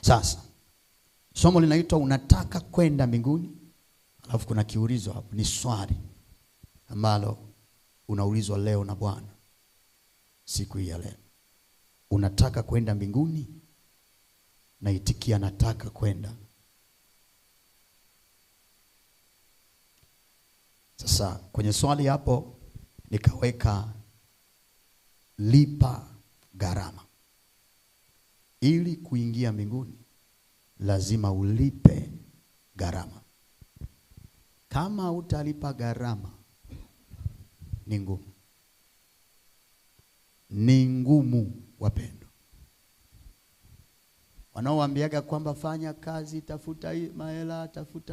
Sasa somo linaitwa unataka kwenda mbinguni. Alafu kuna kiulizo hapo, ni swali ambalo unaulizwa leo na Bwana siku hii ya leo. Unataka kwenda mbinguni? Naitikia nataka kwenda. Sasa kwenye swali hapo nikaweka lipa gharama. Ili kuingia mbinguni lazima ulipe gharama. Kama utalipa gharama ni ngumu. Ni ngumu wapendo. Wanaoambiaga kwamba fanya kazi, tafuta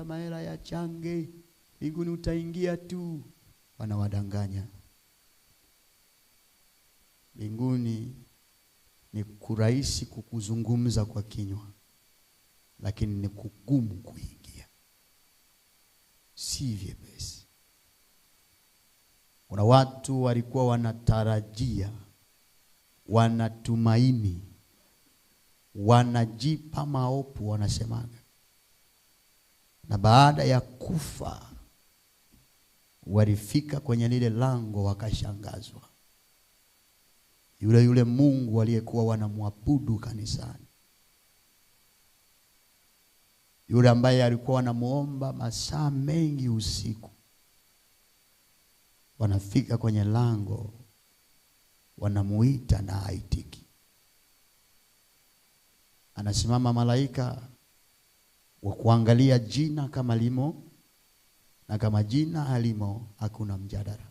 mahela ya change, mbinguni utaingia tu, wanawadanganya. Mbinguni ni kurahisi kukuzungumza kwa kinywa, lakini ni kugumu kuingia. Si vyepesi. Kuna watu walikuwa wanatarajia, wanatumaini, wanajipa maopu wanasemaga. Na baada ya kufa walifika kwenye lile lango wakashangazwa. Yule Mungu aliyekuwa wanamwabudu kanisani, yule ambaye alikuwa wanamuomba masaa mengi usiku, wanafika kwenye lango wanamuita na haitiki. Anasimama malaika wa kuangalia jina kama limo, na kama jina halimo hakuna mjadala.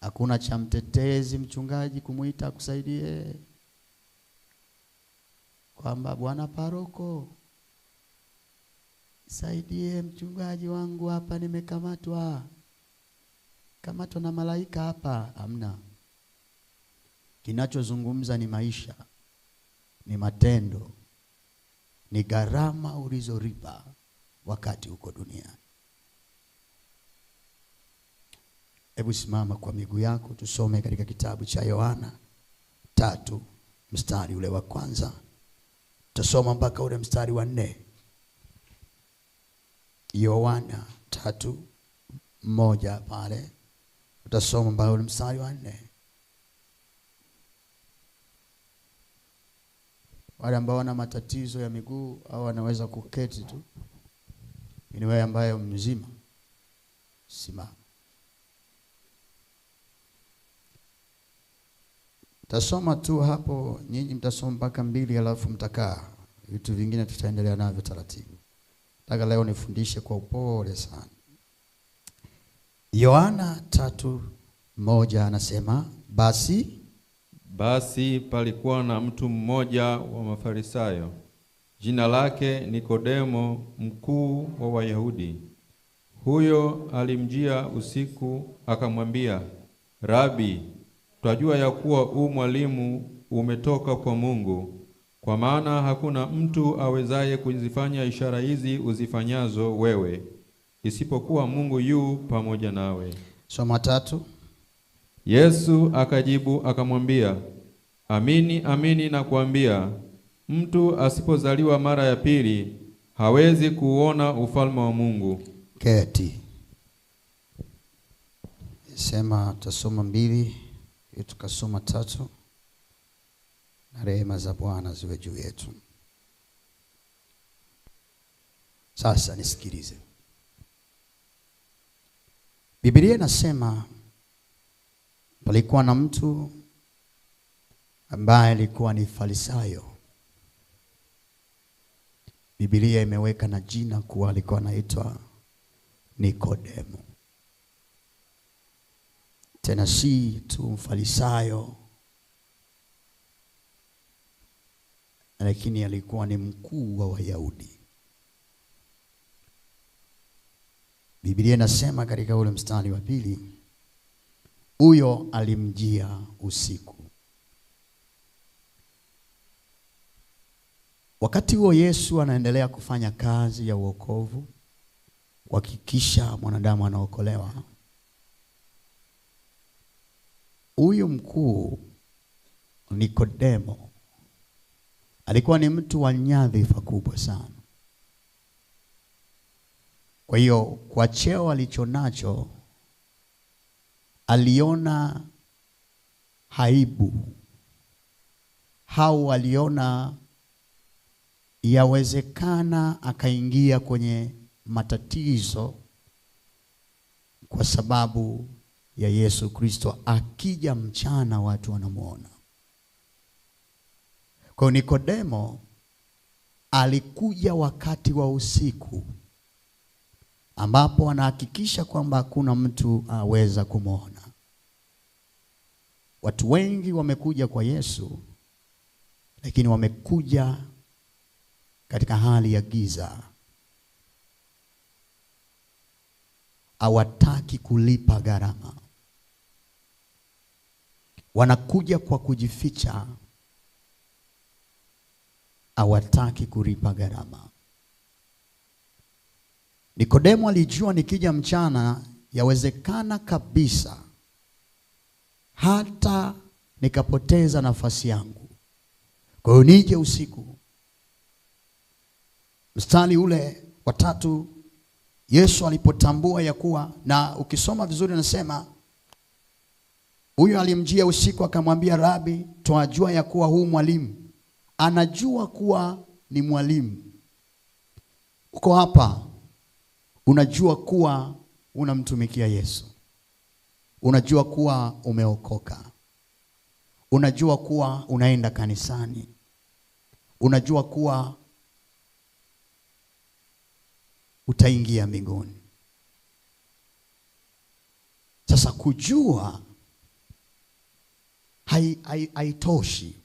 Hakuna cha mtetezi mchungaji kumuita akusaidie, kwamba bwana paroko, saidie mchungaji wangu hapa, nimekamatwa na malaika hapa. Hamna. Kinachozungumza ni maisha, ni matendo, ni gharama ulizolipa wakati uko duniani. Hebu simama kwa miguu yako, tusome katika kitabu cha Yohana 3 mstari ule wa kwanza. Tutasoma mpaka ule mstari wa 4. Yohana 3:1 pale. Tutasoma mpaka ule mstari wa 4. Wale ambao wana matatizo ya miguu au wanaweza kuketi tu, ni wewe ambaye mzima, simama. Tasoma tu hapo, nyinyi mtasoma mpaka 2 alafu mtakaa. Vitu vingine tutaendelea navyo taratibu. Nataka leo nifundishe kwa upole sana. Yohana 3:1 anasema, Basi palikuwa na mtu mmoja wa Mafarisayo, jina lake Nikodemo, mkuu wa Wayahudi. Huyo alimjia usiku akamwambia, Rabi, twajua ya kuwa mwalimu umetoka kwa Mungu, kwa maana hakuna mtu awezaye kuzifanya ishara hizi uzifanyazo wewe, isipokuwa Mungu yu pamoja nawe. Soma 3. Yesu akajibu akamwambia, Amini, amini nakuambia, mtu asipozaliwa mara ya pili hawezi kuona ufalme wa Mungu. Keti. Sema tutasoma 2, tukasoma 3. Na rehema za Bwana ziwe juu yetu. Sasa nisikilize. Biblia inasema palikuwa na mtu ambaye alikuwa ni Farisayo. Biblia imeweka na jina kuwa alikuwa anaitwa Nikodemo. Tena si tu Farisayo, lakini alikuwa ni mkuu wa Wayahudi. Biblia inasema katika ule mstari wa 2, huyo alimjia usiku. Wakati huo Yesu anaendelea kufanya kazi ya wokovu, kuhakikisha mwanadamu anaokolewa. Huyu mkuu Nikodemo alikuwa ni mtu wa nyadhifa kubwa sana. Kwa hiyo kwa cheo alichonacho aliona haibu, au aliona yawezekana akaingia kwenye matatizo kwa sababu ya Yesu Kristo akija mchana watu wanamuona. Kwa Nikodemo alikuja wakati wa usiku ambapo anahakikisha kwamba hakuna mtu aweza kumuona. Watu wengi wamekuja kwa Yesu, lakini wamekuja katika hali ya giza. Hawataki kulipa gharama. Wanakuja kwa kujificha. Hawataki kulipa gharama. Nikodemo alijua nikija mchana yawezekana kabisa hata nikapoteza nafasi yangu. Kwa hiyo nije usiku. Mstari ule wa 3, Yesu alipotambua ya kuwa, na ukisoma vizuri anasema huyo alimjia usiku akamwambia, Rabi, twajua ya kuwa huu mwalimu. Anajua kuwa ni mwalimu. Uko hapa, unajua kuwa unamtumikia Yesu. Unajua kuwa umeokoka. Unajua kuwa unaenda kanisani. Unajua kuwa utaingia mbinguni. Sasa kujua haitoshi.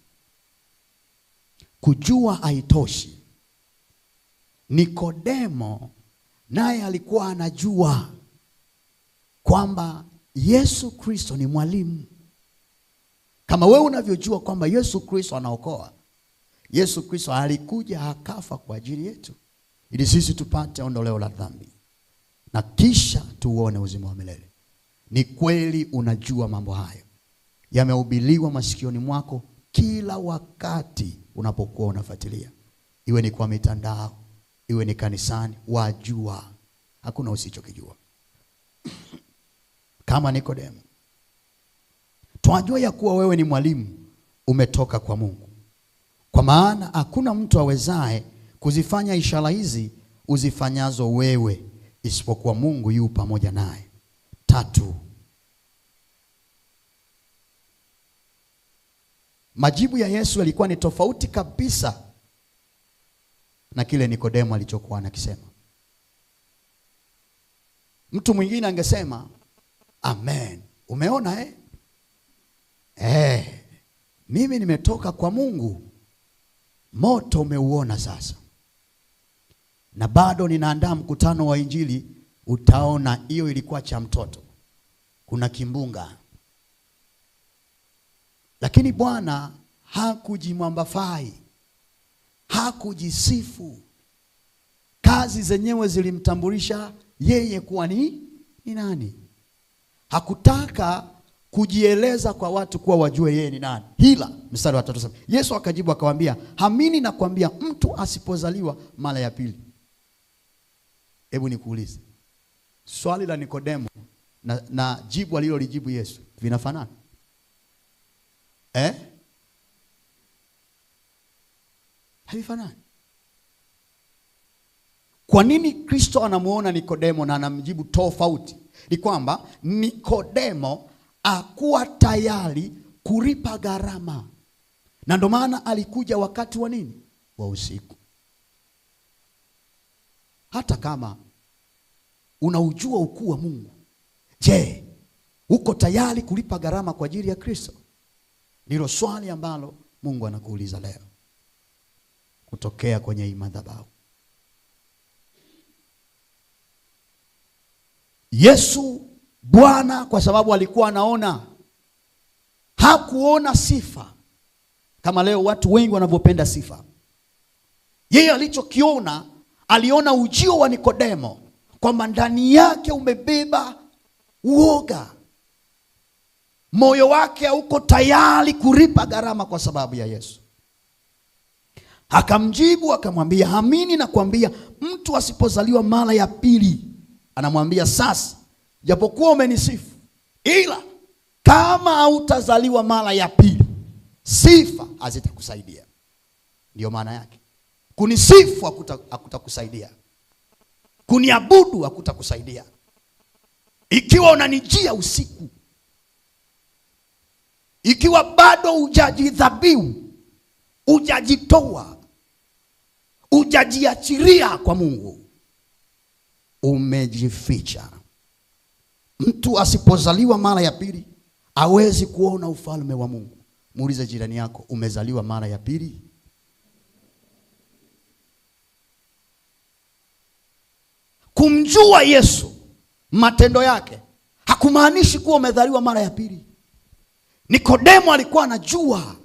Kujua haitoshi. Nikodemo naye alikuwa anajua kwamba Yesu Kristo ni mwalimu. Kama wewe unavyojua kwamba Yesu Kristo anaokoa. Yesu Kristo alikuja akafa kwa ajili yetu ili sisi tupate ondoleo la dhambi na kisha tuone uzima wa milele. Ni kweli unajua mambo hayo. Yamehubiriwa masikioni mwako kila wakati unapokuwa unafuatilia. Iwe ni kwa mitandao, iwe ni kanisani, wajua. Hakuna usichokijua. Kama Nikodemo, twajua ya kuwa wewe ni mwalimu umetoka kwa Mungu. Kwa maana hakuna mtu awezaye kuzifanya ishara hizi uzifanyazo wewe isipokuwa Mungu yu pamoja naye. 3. Majibu ya Yesu yalikuwa ni tofauti kabisa na kile Nikodemo alichokuwa anakisema. Mtu mwingine angesema, amen, umeona mimi nimetoka kwa Mungu. Moto umeuona sasa. Na bado ninaandaa mkutano wa Injili, utaona hiyo ilikuwa cha mtoto. Kuna kimbunga. Lakini Bwana hakujimwambafai. Hakujisifu. Kazi zenyewe zilimtambulisha yeye kuwa ni nani. Hakutaka kujieleza kwa watu kuwa wajue yeye ni nani. Hila, mstari wa 3 Yesu akajibu akamwambia, amini nakwambia, mtu asipozaliwa mara ya pili. Hebu nikuulize. Swali la Nikodemo na jibu alilolijibu Yesu vinafanana? Havifanani. Kwa nini Kristo anamuona Nikodemo na anamjibu tofauti? Ni kwamba Nikodemo hakuwa tayari kulipa gharama. Na ndio maana alikuja wakati wa nini? Wa usiku. Hata kama unaujua ukuu wa Mungu, je, uko tayari kulipa gharama kwa ajili ya Kristo? Ndilo swali ambalo Mungu anakuuliza leo kutokea kwenye hii madhabahu. Yesu Bwana, kwa sababu alikuwa anaona, hakuona sifa kama leo watu wengi wanavyopenda sifa. Yeye alichokiona, aliona ujio wa Nikodemo, kwamba ndani yake umebeba uoga. Moyo wake hauko tayari kulipa gharama kwa sababu ya Yesu. Akamjibu akamwambia, amini nakwambia, mtu asipozaliwa mara ya pili, anamwambia sasa, japokuwa umenisifu, ila kama hautazaliwa mara ya pili, sifa hazitakusaidia. Ndio maana yake. Kunisifu hakutakusaidia. Kuniabudu hakutakusaidia. Ikiwa unanijia usiku, ikiwa bado hujajidhabihu, hujajitoa, hujajiachilia kwa Mungu, umejificha. Mtu asipozaliwa mara ya pili hawezi kuona ufalme wa Mungu. Muulize jirani yako, umezaliwa mara ya pili? Kumjua Yesu, matendo yake, hakumaanishi kuwa umezaliwa mara ya pili. Nikodemo alikuwa anajua,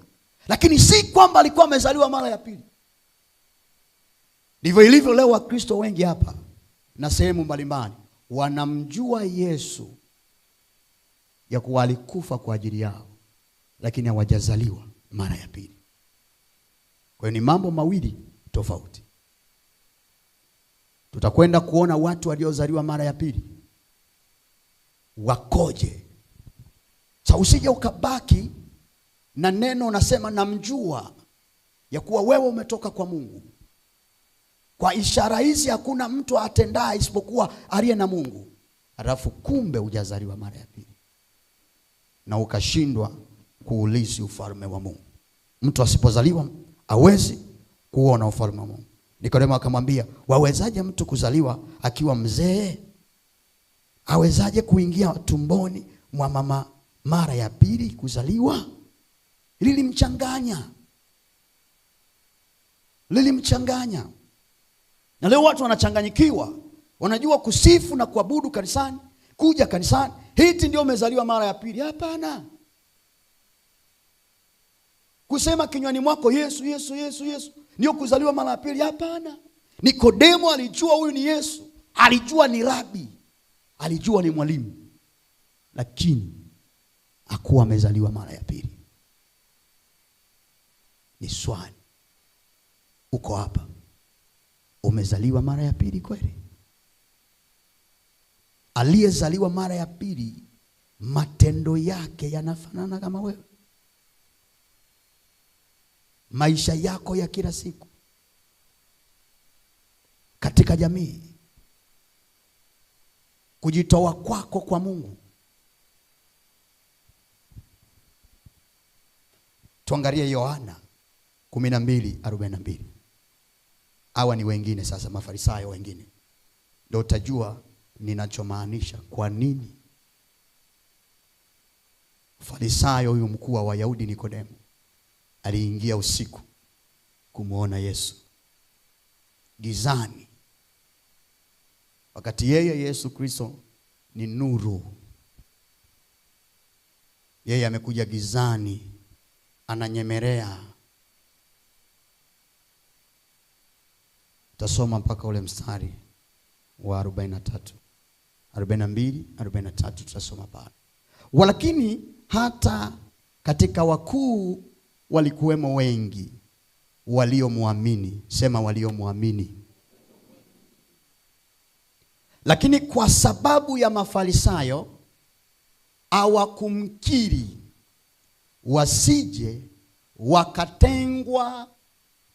lakini si kwamba alikuwa amezaliwa mara ya pili. Ndivyo ilivyo leo Wakristo wengi hapa na sehemu mbalimbali, wanamjua Yesu ya kuwa alikufa kwa ajili yao, lakini hawajazaliwa mara ya pili. Kwa hiyo ni mambo mawili tofauti. Tutakwenda kuona watu waliozaliwa mara ya pili wakoje. Sasa usije ukabaki na neno unasema namjua, ya kuwa wewe umetoka kwa Mungu. Kwa ishara hizi hakuna mtu atendaye isipokuwa aliye na Mungu. Halafu kumbe hujazaliwa mara ya pili, na ukashindwa kuulisi ufalme wa Mungu. Mtu asipozaliwa hawezi kuona ufalme wa Mungu. Nikodemo akamwambia, wawezaje mtu kuzaliwa akiwa mzee? Awezaje kuingia tumboni mwa mama mara ya pili kuzaliwa? Lilimchanganya. Na leo watu wanachanganyikiwa. Wanajua kusifu na kuabudu kanisani, kuja kanisani, hiti ndio umezaliwa mara ya pili. Hapana. Kusema kinywani mwako Yesu, Yesu, Yesu, Yesu ndio kuzaliwa mara ya pili. Hapana. Nikodemo alijua huyu ni Yesu, alijua ni rabi, alijua ni mwalimu, lakini hakuwa amezaliwa mara ya pili. Ni swali, uko hapa, umezaliwa mara ya pili kweli? Aliyezaliwa mara ya pili, matendo yake yanafanana kama wewe? Maisha yako ya kila siku katika jamii, kujitoa kwako kwa Mungu. Tuangalie Yohana 12:42. Hawa ni wengine sasa, Mafarisayo wengine. Ndio utajua ninachomaanisha. Kwa nini Farisayo huyu mkuu wa Wayahudi Nikodemo aliingia usiku kumuona Yesu gizani, wakati yeye Yesu Kristo ni nuru? Yeye amekuja gizani, ananyemelea. Tasoma mpaka ule mstari wa 42-43 tutasoma pale. Walakini hata katika wakuu walikuwemo wengi waliomwamini. Sema waliomwamini. Lakini kwa sababu ya Mafarisayo hawakumkiri, wasije wakatengwa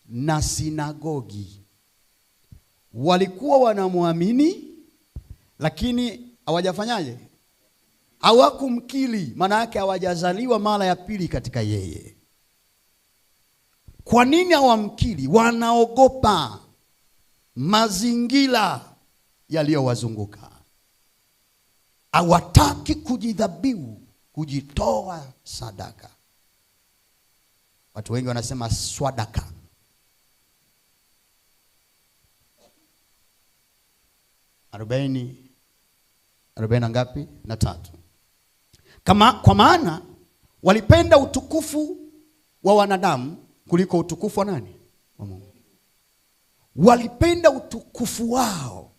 na sinagogi. Walikuwa wanamwamini, lakini hawajafanyaje? Hawakumkiri. Maana yake hawajazaliwa mara ya pili katika yeye. Kwa nini hawamkiri? Wanaogopa mazingira yaliyowazunguka. Hawataki kujidhabihu, kujitoa sadaka. Watu wengi wanasema swadaka. Arobaini ngapi? Na 3. Kwa maana walipenda utukufu wa wanadamu kuliko utukufu wa nani? Wa Mungu. Walipenda utukufu wao,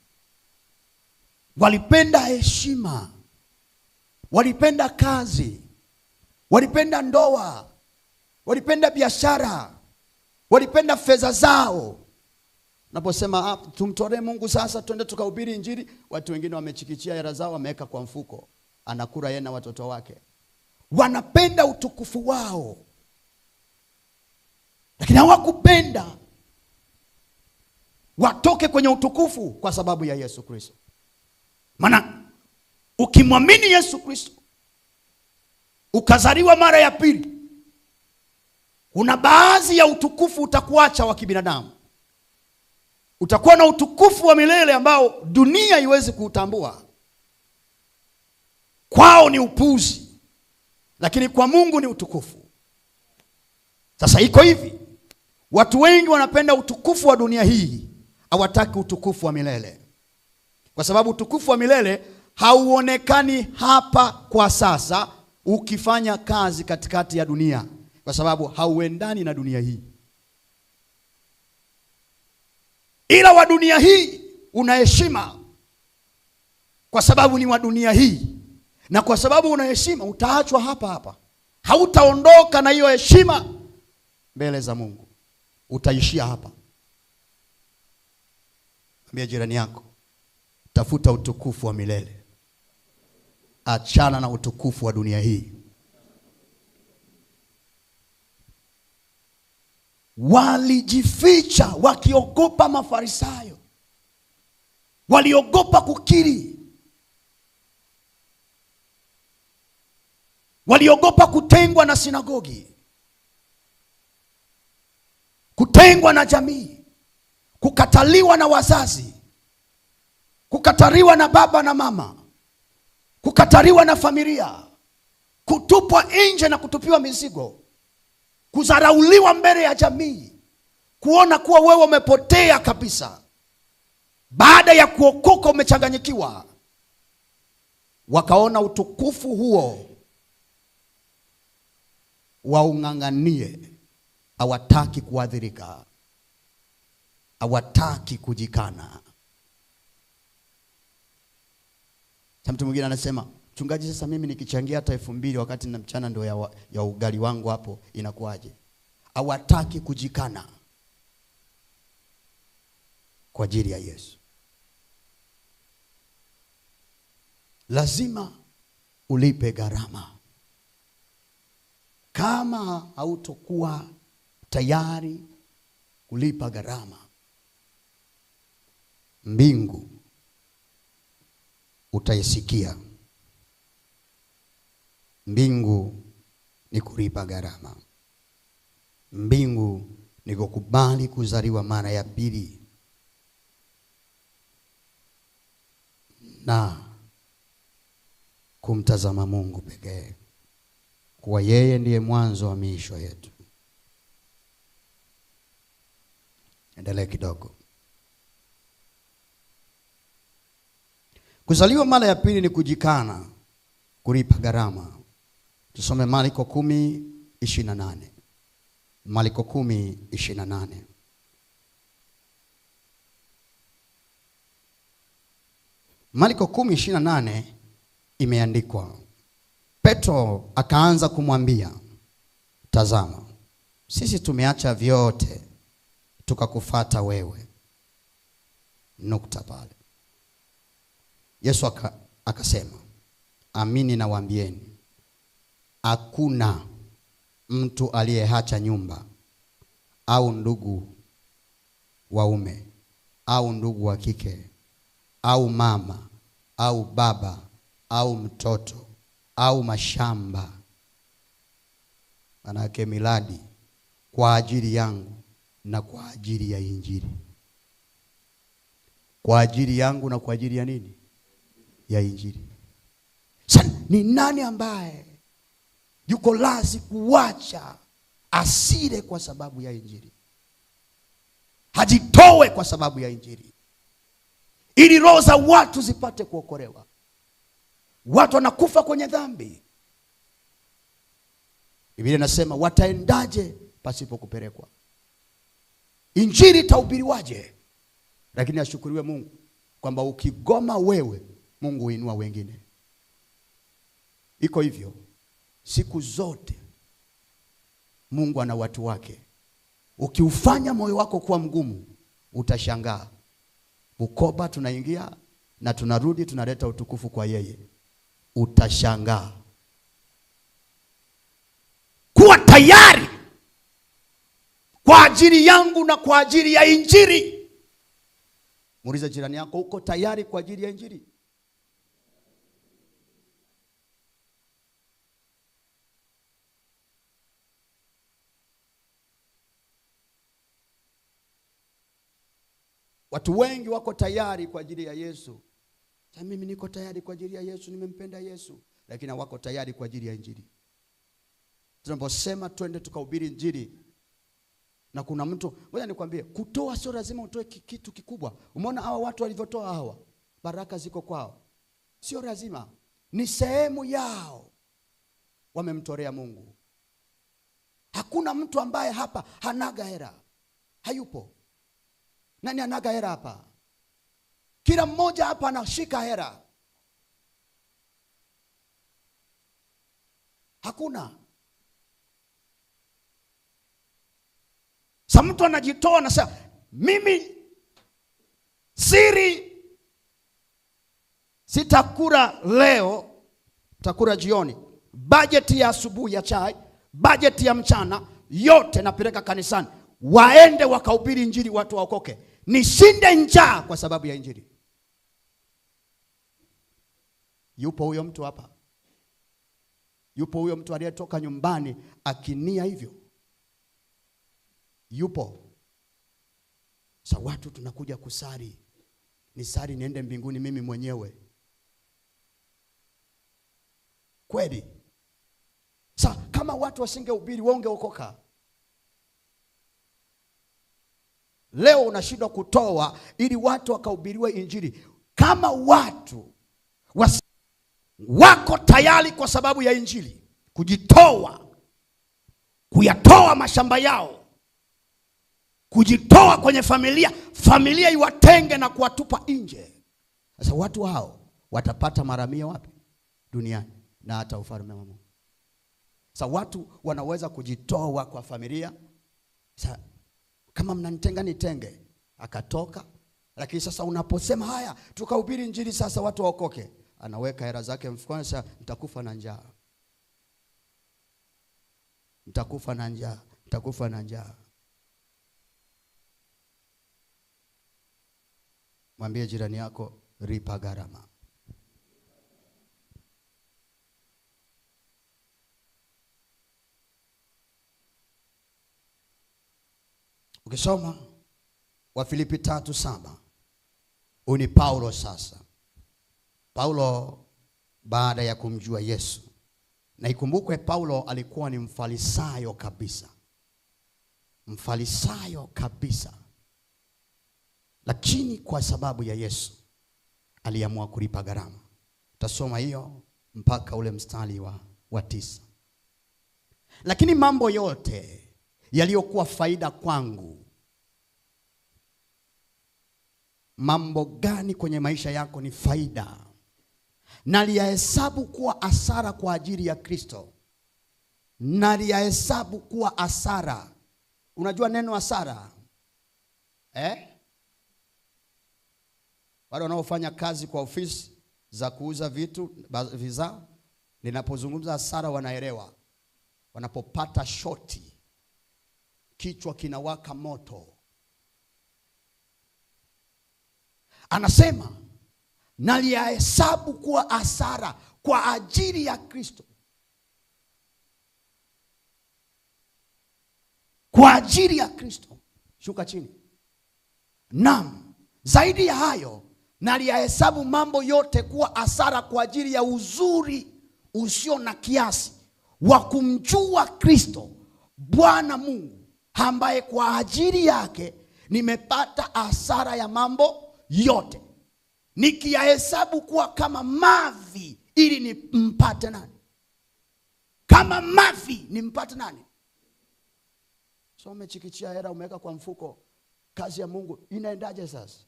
walipenda heshima, walipenda kazi, walipenda ndoa, walipenda biashara, walipenda fedha zao. Naposema tumtolee Mungu sasa twende tukahubiri injili, watu wengine wamechikichia hela zao wameweka kwa mfuko, anakula yeye na watoto wake. Wanapenda utukufu wao, lakini hawakupenda watoke kwenye utukufu kwa sababu ya Yesu Kristo. Maana ukimwamini Yesu Kristo ukazaliwa mara ya pili, kuna baadhi ya utukufu utakuacha wa kibinadamu. Utakuwa na utukufu wa milele ambao dunia haiwezi kuutambua. Kwao ni upuzi, lakini kwa Mungu ni utukufu. Sasa iko hivi, watu wengi wanapenda utukufu wa dunia hii, hawataki utukufu wa milele. Kwa sababu utukufu wa milele hauonekani hapa kwa sasa ukifanya kazi katikati ya dunia, kwa sababu hauendani na dunia hii. Ila wa dunia hii una heshima kwa sababu ni wa dunia hii, na kwa sababu una heshima utaachwa hapa hapa. Hautaondoka na hiyo heshima mbele za Mungu, utaishia hapa. Mwambie jirani yako, tafuta utukufu wa milele. Achana na utukufu wa dunia hii. Walijificha wakiogopa Mafarisayo. Waliogopa kukiri. Waliogopa kutengwa na sinagogi, kutengwa na jamii, kukataliwa na wazazi, kukataliwa na baba na mama, kukataliwa na familia, kutupwa nje na kutupiwa mizigo, kudharauliwa mbele ya jamii, kuona kuwa wewe umepotea kabisa. Baada ya kuokoka umechanganyikiwa. Wakaona utukufu huo waung'ang'anie. Hawataki kuadhirika, hawataki kujikana. Mtu mwingine anasema, mchungaji, sasa mimi nikichangia hata 2000 wakati na mchana ndio ya ugali wangu hapo inakuwaje? Hawataki kujikana kwa ajili ya Yesu. Lazima ulipe gharama. Kama hautokuwa tayari kulipa gharama, mbingu utaisikia. Mbingu ni kulipa gharama. Mbingu ni kukubali kuzaliwa mara ya pili na kumtazama Mungu pekee, kwa yeye ndiye mwanzo wa maisha yetu. Endelea kidogo. Kuzaliwa mara ya pili ni kujikana, kulipa gharama. Tusome Marko 10:28. Marko 10:28. Marko 10:28 imeandikwa, Petro akaanza kumwambia, tazama, sisi tumeacha vyote tukakufuata wewe. Nukta pale. Yesu akasema, amini nawaambieni, hakuna mtu aliyeacha nyumba au ndugu waume au ndugu wa kike au mama au baba au mtoto au mashamba, manake miladi, kwa ajili yangu na kwa ajili ya injili. Kwa ajili yangu na kwa ajili ya nini? Ya injili. Sasa ni nani ambaye yuko lazi kuacha asile kwa sababu ya injili? Hajitowe kwa sababu ya injili, ili roho za watu zipate kuokolewa. Watu wanakufa kwenye dhambi. Biblia inasema, wataendaje pasipo kupelekwa? Injili itahubiriwaje? Lakini ashukuriwe Mungu kwamba ukigoma wewe, Mungu huinua wengine. Iko hivyo siku zote. Mungu ana watu wake Ukiufanya moyo wako kuwa mgumu, utashangaa. Bukoba tunaingia na tunarudi, tunaleta utukufu kwa yeye. Utashangaa. Kuwa tayari kwa ajili yangu na kwa ajili ya injili. Muulize jirani yako, uko tayari kwa ajili ya injili? Watu wengi wako tayari kwa ajili ya Yesu. Sasa mimi niko tayari kwa ajili ya Yesu, nimempenda Yesu, lakini wako tayari kwa ajili ya injili. Tunaposema twende tukahubiri injili, na kuna mtu, ngoja nikwambie, kutoa sio lazima utoe kitu kikubwa. Umeona hawa watu walivyotoa hawa, baraka ziko kwao. Sio lazima, ni sehemu yao wamemtolea Mungu. Hakuna mtu ambaye hapa hanaga hera. Hayupo. Nani anaga hera hapa? Kila mmoja hapa anashika hera. Hakuna. Sa mtu anajitoa na sasa, mimi siri sitakula leo, takula jioni. Bajeti ya asubuhi ya chai, bajeti ya mchana, yote napeleka kanisani. Waende wakahubiri injili, watu waokoke. Nishinde njaa kwa sababu ya injili. Yupo huyo mtu hapa? Yupo huyo mtu aliyetoka nyumbani akinia hivyo? Yupo? Sa watu tunakuja kusali. Nisali niende mbinguni mimi mwenyewe. Kweli? Sa kama watu wasingehubiri, wangeokoka. Leo unashindwa kutoa ili watu wakahubiriwe injili. Kama watu wako tayari kwa sababu ya injili kujitoa, kuyatoa mashamba yao, kujitoa kwenye familia iwatenge na kuwatupa nje. Sasa watu hao watapata mara 100 wapi? Duniani na hata ufalme wa Mungu. Sasa watu wanaweza kujitoa kwa familia. Sasa kama mnanitenga nitenge, akatoka. Lakini sasa unaposema haya tukahubiri injili sasa watu waokoke, anaweka hela zake mfukoni. Sasa nitakufa na njaa, nitakufa na njaa, nitakufa na njaa. Mwambie jirani yako, lipa gharama. Ukisoma Wafilipi 3:7, uni Paulo sasa. Paulo baada ya kumjua Yesu. Na ikumbukwe Paulo alikuwa ni mfarisayo kabisa. Mfarisayo kabisa. Lakini kwa sababu ya Yesu aliamua kulipa gharama. Tasoma hiyo mpaka ule mstari wa 9. Lakini mambo yote yaliyokuwa faida kwangu. Mambo gani kwenye maisha yako ni faida? Naliyahesabu kuwa hasara kwa ajili ya Kristo. Naliyahesabu kuwa hasara. Unajua neno hasara? Wale wanaofanya kazi kwa ofisi za kuuza vitu, vizaa, ninapozungumza hasara wanaelewa. Wanapopata shoti, kichwa kinawaka moto. Anasema naliyahesabu kuwa hasara kwa ajili ya Kristo. Kwa ajili ya Kristo. Shuka chini. Naam, zaidi ya hayo naliyahesabu mambo yote kuwa hasara kwa ajili ya uzuri usio na kiasi wa kumjua Kristo Bwana Mungu, ambaye kwa ajili yake nimepata hasara ya mambo yote, nikiyahesabu kuwa kama mavi ili nimpate nani? Kama mavi nimpate nani? So umechikichia hela umeweka kwa mfuko. Kazi ya Mungu inaendaje sasa?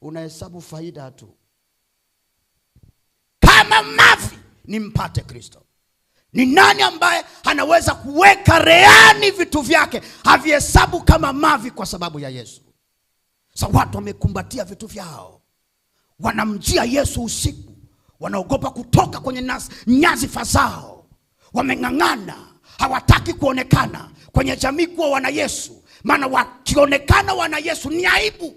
Unahesabu faida tu. Kama mavi nimpate Kristo. Ni nani ambaye anaweza kuweka rehani vitu vyake, havihesabu kama mavi kwa sababu ya Yesu? Sasa watu wamekumbatia vitu vyao, wanamjia Yesu usiku, wanaogopa kutoka kwenye nyadhifa zao, wameng'ang'ana, hawataki kuonekana kwenye jamii kuwa wana Yesu, maana wakionekana wana Yesu ni aibu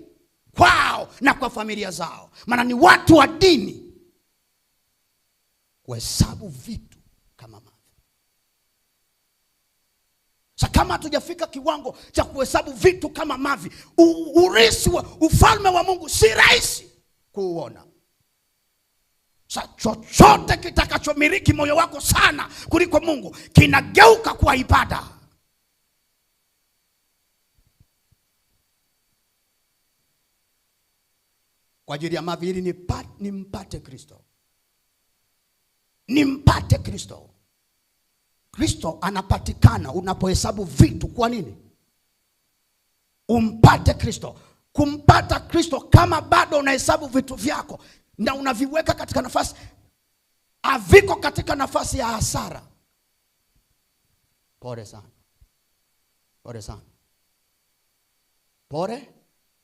kwao na kwa familia zao, maana ni watu wa dini, kuhesabu vitu kama mavi. Sasa kama hatujafika kiwango cha kuhesabu vitu kama mavi, urithi wa ufalme wa Mungu si rahisi kuuona. Sasa chochote kitakachomiliki moyo wako sana kuliko Mungu kinageuka kuwa ibada. Kwa ajili ya mavi hili nimpate Kristo. Nimpate Kristo. Kristo anapatikana unapohesabu vitu. Kwa nini? Umpate Kristo. Kumpata Kristo kama bado unahesabu vitu vyako na unaviweka katika nafasi, haviko katika nafasi ya hasara, pole sana. Pole sana. Pole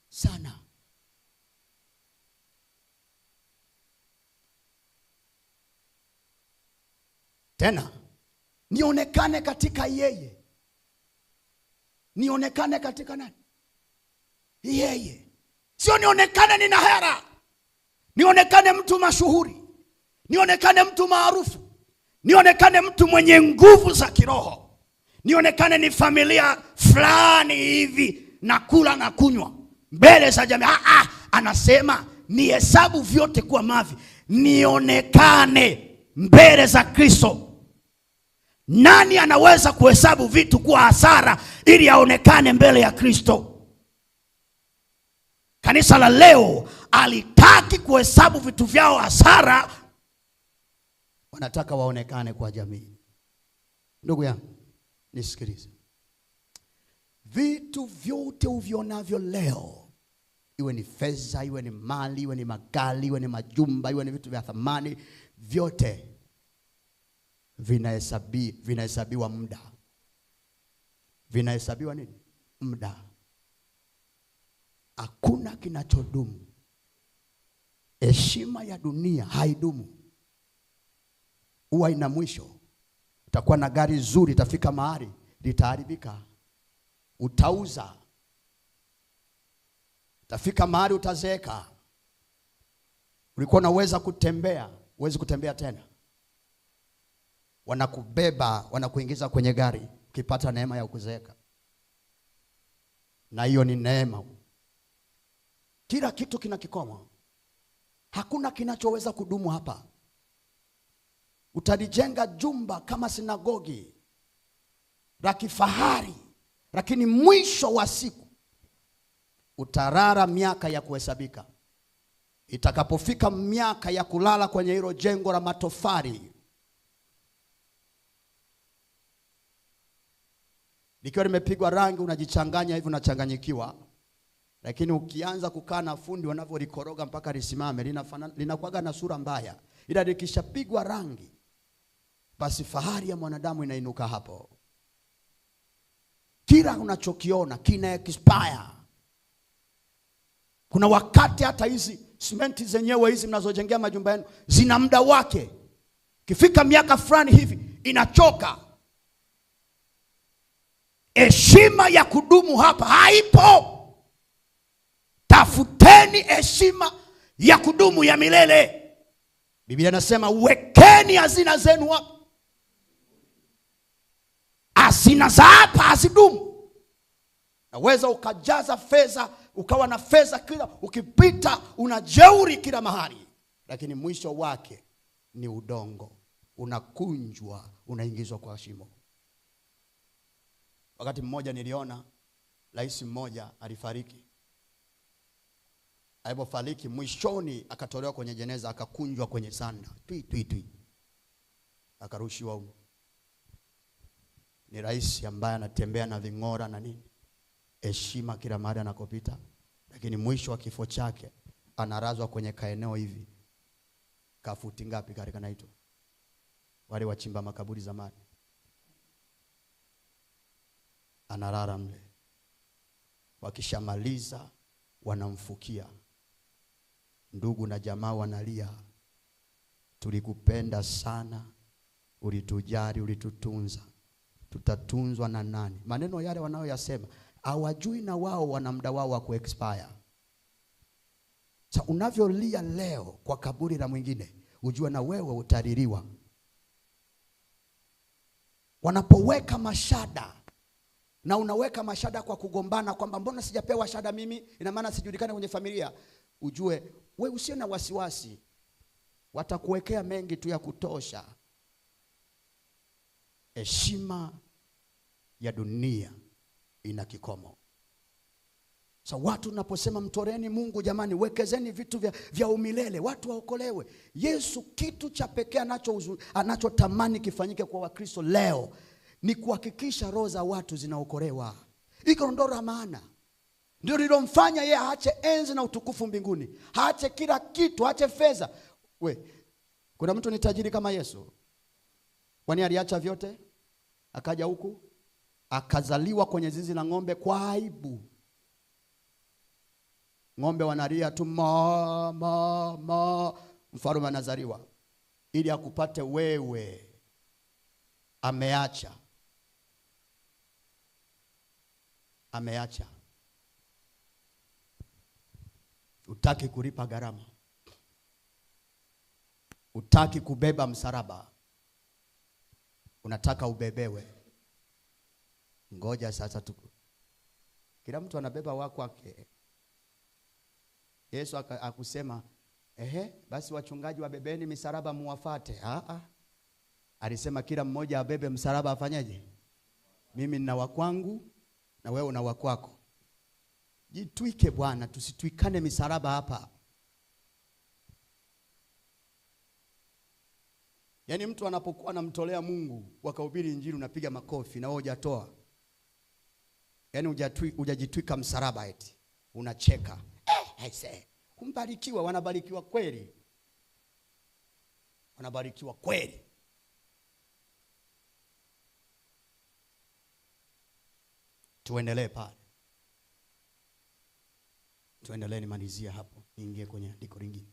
sana. Tena nionekane katika yeye. Nionekane katika nani? Yeye. Sio nionekane nina hera, nionekane mtu mashuhuri, nionekane mtu maarufu, nionekane mtu mwenye nguvu za kiroho, nionekane ni familia fulani hivi na kula na kunywa mbele za jamii. Anasema nihesabu vyote kuwa mavi, nionekane mbele za Kristo. Nani anaweza kuhesabu vitu kuwa hasara ili aonekane mbele ya Kristo? Kanisa la leo alitaki kuhesabu vitu vyao hasara, wanataka waonekane kwa jamii. Ndugu yangu, nisikilize. Vitu vyote uvionavyo leo, iwe ni fedha, iwe ni mali, iwe ni magari, iwe ni majumba, iwe ni vitu vya thamani, vyote vinahesabiwa muda. Vinahesabiwa nini? Muda. Hakuna kinachodumu. Heshima ya dunia haidumu, huwa ina mwisho. Utakuwa na gari zuri, itafika mahali litaharibika, utauza. Itafika mahali utazeeka. Ulikuwa unaweza kutembea, huwezi kutembea tena. Wanakubeba, wanakuingiza kwenye gari ukipata neema ya kuzeeka. Na hiyo ni neema. Kila kitu kina kikomo. Hakuna kinachoweza kudumu hapa. Utalijenga jumba kama sinagogi la kifahari, lakini mwisho wa siku utarara miaka ya kuhesabika. Itakapofika miaka ya kulala kwenye hilo jengo la matofali, likiwa limepigwa rangi, unajichanganya hivi, unachanganyikiwa. Lakini ukianza kukaa na fundi wanavyolikoroga mpaka lisimame, linakuwa na sura mbaya. Ila likishapigwa rangi, basi fahari ya mwanadamu inainuka hapo. Kila unachokiona kina expire. Kuna wakati hata hizi simenti zenyewe hizi mnazojengea majumba yenu zina muda wake. Kifika miaka fulani hivi inachoka. Heshima ya kudumu hapa haipo. Tafuteni heshima ya kudumu ya milele. Biblia inasema wekeni hazina zenu hapa. Hazina za hapa hazidumu. Naweza ukajaza fedha, ukawa na fedha kila ukipita unajeuri kila mahali, lakini mwisho wake ni udongo, unakunjwa, unaingizwa kwa shimo. Wakati mmoja niliona rais mmoja alifariki. Alipofariki, mwishoni akatolewa kwenye jeneza, akakunjwa kwenye sanda, tui akarushiwa huko. Ni rais ambaye anatembea na ving'ora na nini, heshima kila mahali anakopita, lakini mwisho wa kifo chake anarazwa kwenye kaeneo hivi. Kafuti ngapi katika naito? wale wachimba makaburi zamani. Analala mle, wakishamaliza wanamfukia. Ndugu na jamaa wanalia, tulikupenda sana, ulitujali, ulitutunza, tutatunzwa na nani? Maneno yale wanayoyasema hawajui na wao wana muda wao wa kuexpire. Sasa unavyolia leo kwa kaburi la mwingine, ujue na wewe utaririwa. Wanapoweka mashada, na unaweka mashada kwa kugombana kwamba mbona sijapewa shada mimi, ina maana sijulikane kwenye familia, ujue wewe usio na wasiwasi, watakuwekea mengi tu ya kutosha. Heshima ya dunia ina kikomo. So watu naposema mtoreni Mungu, jamani, wekezeni vitu vya umilele, watu waokolewe. Yesu kitu cha pekee anachotamani kifanyike kwa Wakristo leo ni kuhakikisha roho za watu zinaokolewa. Iko ndo la maana. Ndio lilomfanya yeye aache enzi na utukufu mbinguni, aache kila kitu, aache fedha. Kuna mtu ni tajiri kama Yesu? Kwani aliacha vyote akaja huku akazaliwa kwenye zizi la ng'ombe kwa aibu? Ng'ombe wanalia tu ma. Mfalme anazaliwa ili akupate wewe. Ameacha. Utaki kulipa gharama, utaki kubeba msalaba, unataka ubebewe. Ngoja sasa kila mtu anabeba wake. Yesu akusema basi wachungaji wabebeni misalaba muwafate. Alisema kila mmoja abebe msalaba afanyaje? Mimi nina wa kwangu na wewe una wa kwako. Jitwike bwana, tusitwikane misalaba hapa. Yaani mtu anapokuwa anamtolea Mungu wakahubiri injili unapiga makofi na wewe hujatoa. Yaani hujajitwika msalaba eti unacheka. Kumbarikiwa, wanabarikiwa kweli. Wanabarikiwa kweli. Tuendelee pale. Tuendelee, nimalizia hapo, niingie kwenye andiko lingine.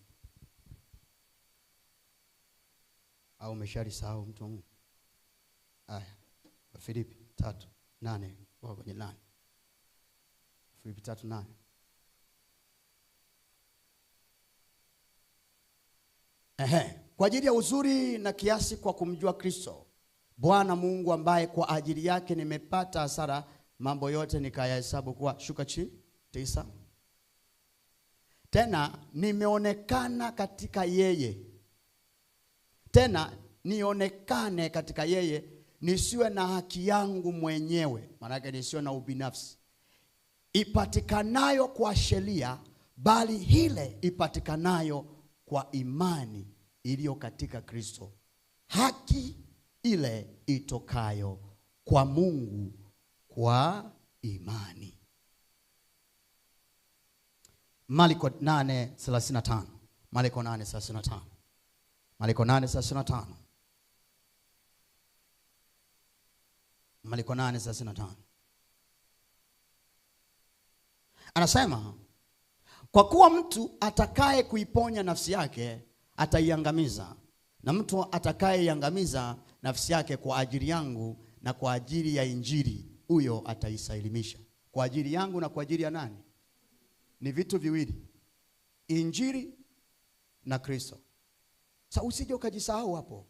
Au umeshalisahau mtu wa Mungu? Haya, Filipi 3:8 kwa kwenye 8. Filipi 3:8. Kwa ajili ya uzuri na kiasi kwa kumjua Kristo Bwana Mungu, ambaye kwa ajili yake nimepata hasara mambo yote nikayahesabu kuwa, shuka chini 9. Tena nimeonekana katika yeye. Tena nionekane katika yeye, nisiwe na haki yangu mwenyewe, maana yake nisiwe na ubinafsi, ipatikanayo kwa sheria, bali ile ipatikanayo kwa imani iliyo katika Kristo, haki ile itokayo kwa Mungu kwa imani. Marko 8:35. Marko 8:35. Marko 8:35. Marko 8:35. Anasema, kwa kuwa mtu atakaye kuiponya nafsi yake ataiangamiza, na mtu atakayeiangamiza nafsi yake kwa ajili yangu na kwa ajili ya injili, huyo ataisalimisha. Kwa ajili yangu na kwa ajili ya nani? Ni vitu viwili, injili na Kristo. Sasa usije ukajisahau hapo.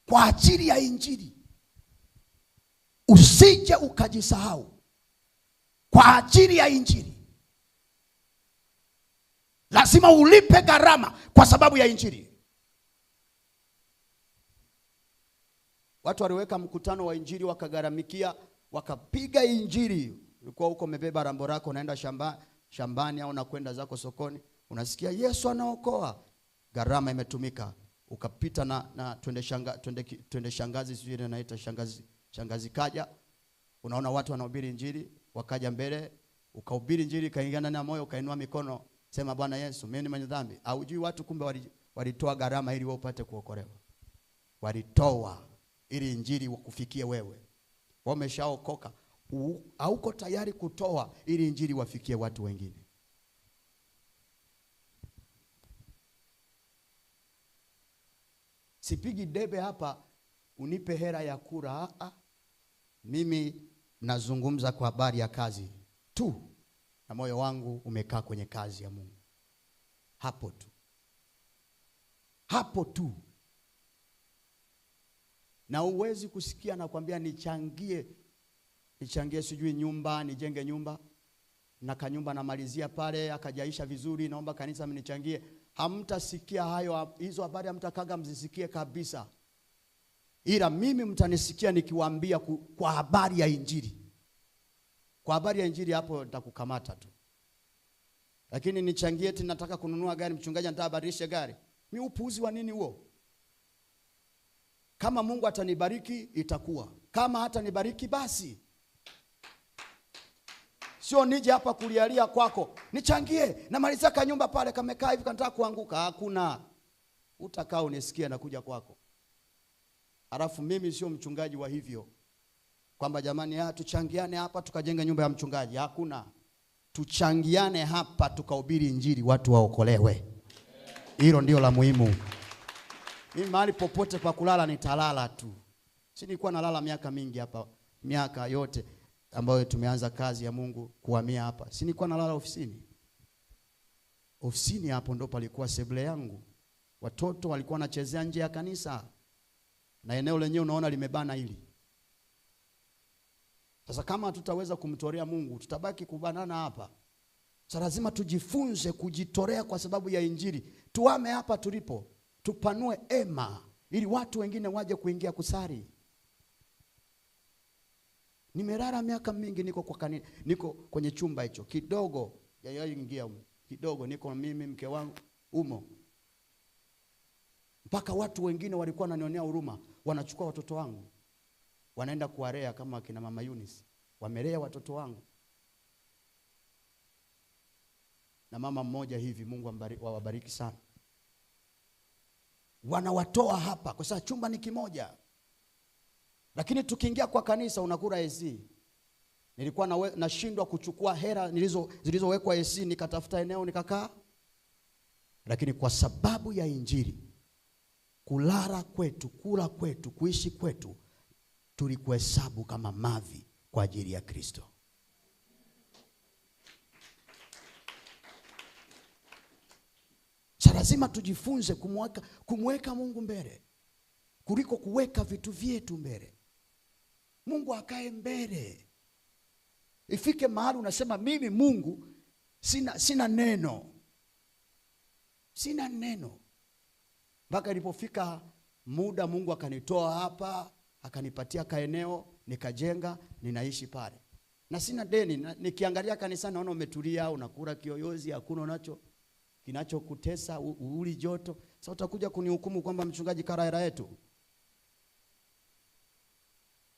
Kwa ajili ya injili, usije ukajisahau. Kwa ajili ya injili lazima ulipe gharama kwa sababu ya injili. Watu waliweka mkutano wa injili, wakagharamikia, wakapiga injili. Ulikuwa huko umebeba rambo lako unaenda shambani au unakwenda zako sokoni, unasikia Yesu anaokoa, gharama imetumika. Ukapita na twende shangazi, sio ile inaita shangazi kaja, unaona watu wanahubiri injili, wakaja mbele, ukahubiri injili, kaingana na moyo, ukainua mikono, sema Bwana Yesu, mimi ni mwenye dhambi. Haujui watu kumbe walitoa gharama ili wewe upate kuokolewa. walitoa ili injili wakufikie wewe. Wameshaokoka, hauko tayari kutoa ili injili wafikie watu wengine. Sipigi debe hapa unipe hela ya kura. Mimi nazungumza kwa habari ya kazi tu, na moyo wangu umekaa kwenye kazi ya Mungu. Hapo tu, hapo tu. Na uwezi kusikia na kwambia nichangie sijui nyumba, nijenge nyumba, na kanyumba namalizia pale akajaisha vizuri, naomba kanisa mnichangie. Hamtasikia hayo, hizo habari hamtakaga mzisikie kabisa. Ila mimi mtanisikia nikiwaambia kwa habari ya injili. Kwa habari ya injili, hapo nitakukamata tu. Lakini nichangie eti nataka kununua gari, mchungaji anataka badilishe gari. Mimi upuuzi wa nini huo? Kama Mungu atanibariki itakuwa. Kama hata nibariki basi. Sio nije hapa kulialia kwako, nichangie na maliza kanyumba pale kamekaa hivi kanataka kuanguka. Hakuna. Utakaa unisikie na kuja kwako. Alafu mimi sio mchungaji wa hivyo, kwamba jamani tuchangiane hapa tukajenge nyumba ya mchungaji. Hakuna. Tuchangiane hapa tukahubiri injili watu waokolewe. Hilo ndio la muhimu. Mimi mahali popote pa kulala nitalala tu. Si nilikuwa nalala miaka mingi hapa, miaka yote ambayo tumeanza kazi ya Mungu kuhamia hapa. Si nilikuwa nalala ofisini. Ofisini hapo ndo palikuwa sebule yangu. Watoto walikuwa wanachezea nje ya kanisa. Na eneo lenyewe unaona limebana hili. Sasa kama tutaweza kumtolea Mungu, tutabaki kubanana hapa. Sasa lazima tujifunze kujitolea kwa sababu ya injili. Tuame hapa tulipo, tupanue ema ili watu wengine waje kuingia kusali. Nimelala miaka mingi niko kwenye chumba hicho kidogo, yaingia huko. Kidogo niko mimi mke wangu umo. Mpaka watu wengine walikuwa wananionea huruma, wanachukua watoto wangu wanaenda kuwalea kama kina mama Eunice. Wamelea watoto wangu. Na mama mmoja hivi, Mungu awabariki sana, wanawatoa hapa kwa sababu chumba ni kimoja. Lakini tukiingia kwa kanisa unakula AC. Nilikuwa nashindwa kuchukua hela zilizowekwa AC, nikatafuta eneo nikakaa. Lakini kwa sababu ya injili, kulala kwetu, kula kwetu, kuishi kwetu, tulikuhesabu kama mavi kwa ajili ya Kristo. Lazima tujifunze kumweka Mungu mbele kuliko kuweka vitu vyetu mbele. Mungu akae mbele. Ifike mahali unasema mimi Mungu sina neno. Sina neno. Mpaka ilipofika muda Mungu akanitoa hapa, akanipatia kaeneo, nikajenga, ninaishi pale. Na sina deni, nikiangalia kanisa naona umetulia, unakula kiyoyozi, hakuna unacho kinachokutesa, uli joto. Sasa utakuja kunihukumu kwamba mchungaji kara hela yetu.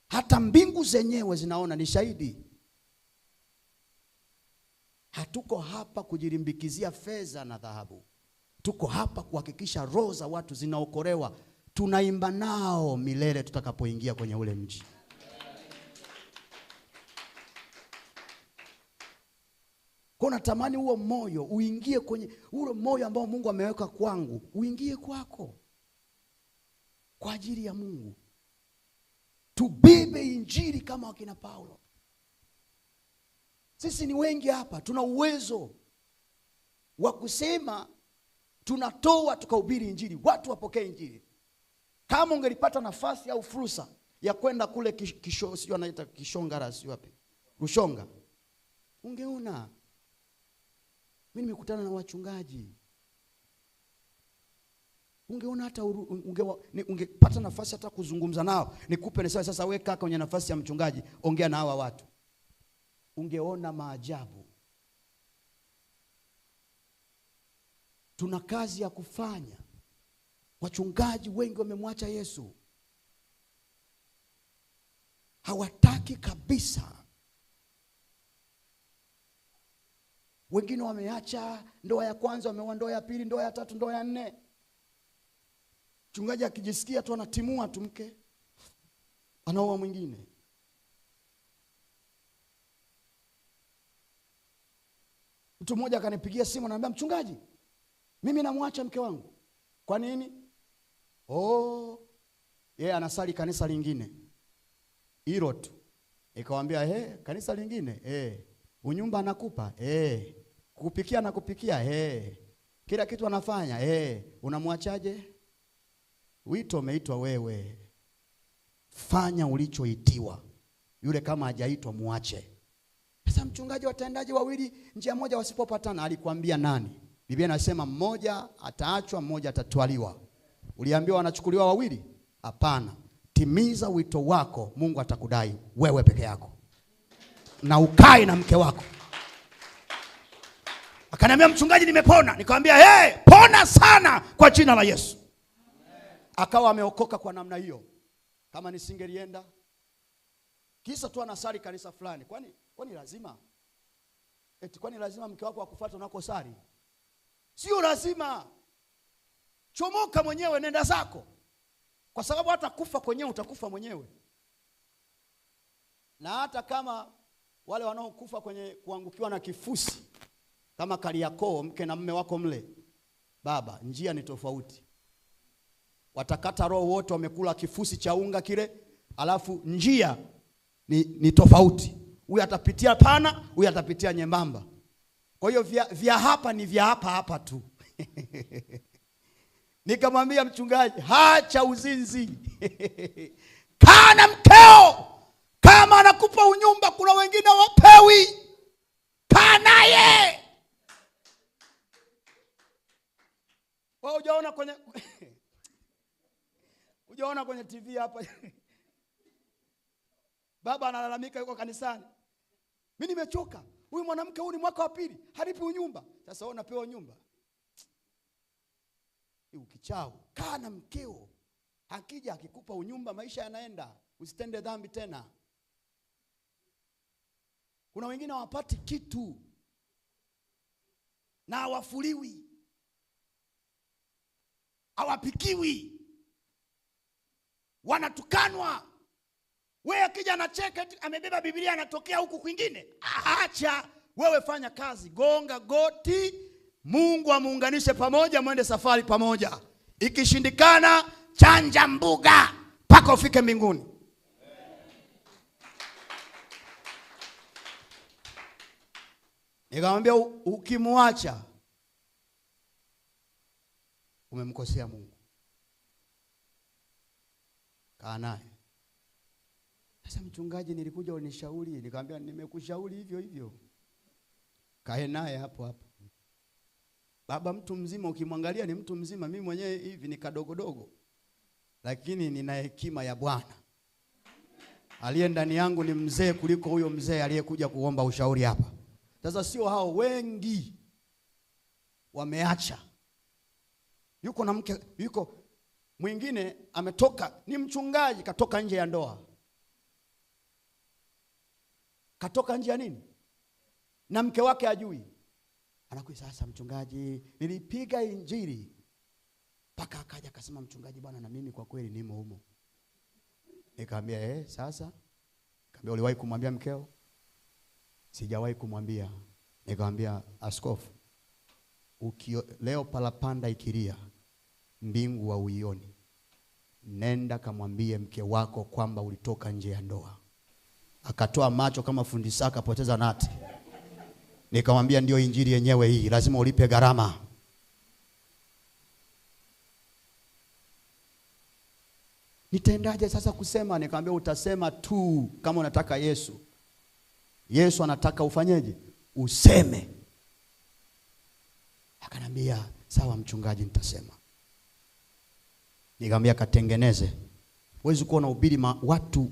Hata mbingu zenyewe zinaona, ni shahidi. Hatuko hapa kujilimbikizia fedha na dhahabu. Tuko hapa kuhakikisha roho za watu zinaokolewa. Tunaimba nao milele tutakapoingia kwenye ule mji. Kwa natamani huo moyo uingie kwenye ule moyo ambao Mungu ameweka kwangu, uingie kwako. Kwa ajili ya Mungu. Tubebe injili kama wakina Paulo. Sisi ni wengi hapa, tuna uwezo wa kusema tunatoa tukahubiri injili, watu wapokee injili. Kama ungelipata nafasi au fursa ya kwenda kule sio anaita Kishongara, sio wapi, Rushonga, ungeona. Mimi nimekutana na wachungaji. Ungeona hata ungepata nafasi hata kuzungumza nao. Nikupe sasa wewe kaka kwenye nafasi ya mchungaji, ongea na hawa watu. Ungeona maajabu. Tuna kazi ya kufanya. Wachungaji wengi wamemwacha Yesu. Hawataki kabisa. Wengine wameacha ndoa ya kwanza, wameoa ndoa ya pili, ndoa ya tatu, ndoa ya nne. Mchungaji akijisikia tu anatimua tu mke, anaoa mwingine. Mtu mmoja akanipigia simu ananiambia, mchungaji, mimi namwacha mke wangu. Kwa nini? Yeye anasali kanisa lingine. Hilo tu. Nikamwambia, kanisa lingine? Unyumba anakupa? Kukupikia anakupikia? Kila kitu anafanya? Unamwachaje? Wito umeitwa wewe. Fanya ulichoitiwa. Yule kama hajaitwa muache. Sasa mchungaji, watendaji wawili njia moja wasipopatana, alikwambia nani? Biblia inasema mmoja ataachwa, mmoja atatwaliwa. Uliambiwa wanachukuliwa wawili? Hapana. Timiza wito wako, Mungu atakudai wewe peke yako. Na ukae na mke wako. Akaniambia, mchungaji, nimepona. Nikamwambia, pona sana kwa jina la Yesu. Akawa ameokoka kwa namna hiyo. Kama nisingelienda, kisa tu anasali kanisa fulani. Kwani lazima? Kwani lazima mke wako akufuate unakosali? Sio lazima. Chomoka mwenyewe, nenda zako. Kwa sababu hata kufa kwenyewe utakufa mwenyewe. Na hata kama wale wanaokufa kwenye kuangukiwa na kifusi kama Kariakoo, mke na mume wako mle, baba, njia ni tofauti. Watakata roho wote, wamekula kifusi cha unga kile, alafu njia ni tofauti. Huyu atapitia pana, huyu atapitia nyembamba. Kwa hiyo vya hapa ni vya hapa tu. Nikamwambia mchungaji, hacha uzinzi. Kaa na mkeo. Kama anakupa unyumba, kuna wengine wapewi. Kaa naye. Wewe hujaona kwenye TV hapa. Baba analalamika yuko kanisani. Mimi nimechoka. Huyu mwanamke huyu ni mwaka wa pili, halipi unyumba. Sasa wewe unapewa nyumba. Ukichao, kaa na mkeo. Akija akikupa unyumba, maisha yanaenda. Usitende dhambi tena. Kuna wengine hawapati kitu na hawafuliwi, hawapikiwi, wanatukanwa. Wewe akija anacheka, amebeba Biblia anatokea huku kwingine. Acha, wewe fanya kazi, gonga goti, Mungu amuunganishe pamoja, mwende safari pamoja. Ikishindikana, chanja mbuga mpaka ufike mbinguni. Nikamwambia, ukimwacha umemkosea Mungu. Kaa naye. Sasa mchungaji, nilikuja unishauri. Nikamwambia, nimekushauri hivyo hivyo. Kae naye hapo hapo. Baba mtu mzima, ukimwangalia ni mtu mzima, mimi mwenyewe hivi ni kadogodogo, lakini nina hekima ya Bwana. Aliye ndani yangu ni mzee kuliko huyo mzee aliyekuja kuomba ushauri hapa. Sasa sio hao wengi wameacha. Yuko na mke, yuko mwingine ametoka, ni mchungaji, katoka nje ya ndoa. Katoka nje ya nini? Na mke wake hajui. Anakuja, sasa mchungaji, nilipiga injili mpaka akaja akasema, mchungaji bwana, na mimi kwa kweli nimo humo. Nikamwambia, sasa? Nikamwambia, uliwahi kumwambia mkeo? Sijawahi kumwambia. Nikamwambia, askofu, leo palapanda ikilia, mbingu hauioni. Nenda kamwambie mke wako kwamba ulitoka nje ya ndoa. Akatoa macho kama fundi saka poteza nati. Nikamwambia, ndio injili yenyewe hii, lazima ulipe gharama. Nitendaje sasa kusema? Nikamwambia, utasema tu kama unataka Yesu. Yesu anataka ufanyeje? Useme. Akanambia, sawa mchungaji, nitasema. Nikamwambia, katengeneze. Huwezi kuwa unahubiri watu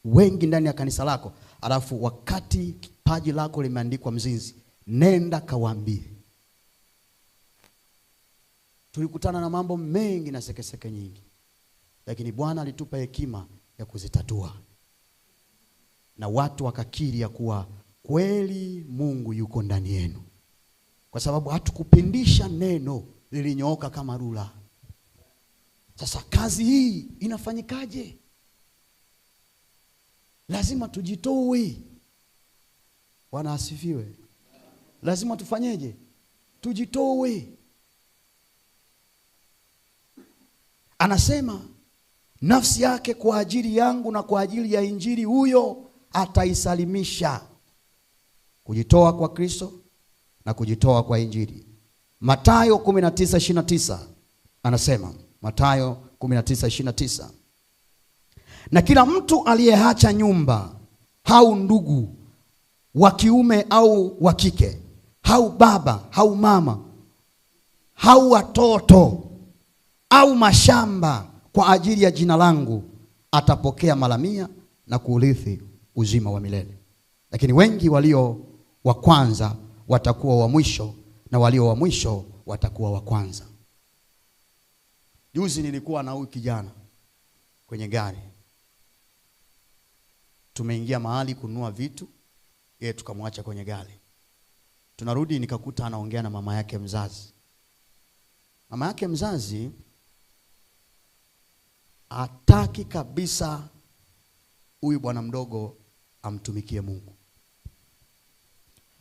wengi ndani ya kanisa lako, alafu wakati paji lako limeandikwa mzinzi, nenda kawaambie. Tulikutana na mambo mengi na sekeseke nyingi, lakini Bwana alitupa hekima ya kuzitatua. Na watu wakakiri ya kuwa kweli Mungu yuko ndani yenu. Kwa sababu hatukupindisha neno, lilinyooka kama rula. Sasa kazi hii inafanyikaje? Lazima tujitoe. Bwana asifiwe. Lazima tufanyeje? Tujitoe. Anasema nafsi yake kwa ajili yangu na kwa ajili ya injili huyo ataisalimisha. Kujitoa kwa Kristo na kujitoa kwa injili. Mathayo 19:29 anasema, Mathayo 19:29, na kila mtu aliyeacha nyumba au ndugu wa kiume au wa kike au baba au mama au watoto au mashamba kwa ajili ya jina langu atapokea mara 100 na kuurithi uzima wa milele. Lakini wengi walio wa kwanza watakuwa wa mwisho, na walio wa mwisho watakuwa wa kwanza. Juzi nilikuwa na huyu kijana kwenye gari. Tumeingia mahali kununua vitu, yeye tukamwacha kwenye gari. Tunarudi nikakuta anaongea na mama yake mzazi. Mama yake mzazi hataki kabisa huyu bwana mdogo amtumikie Mungu.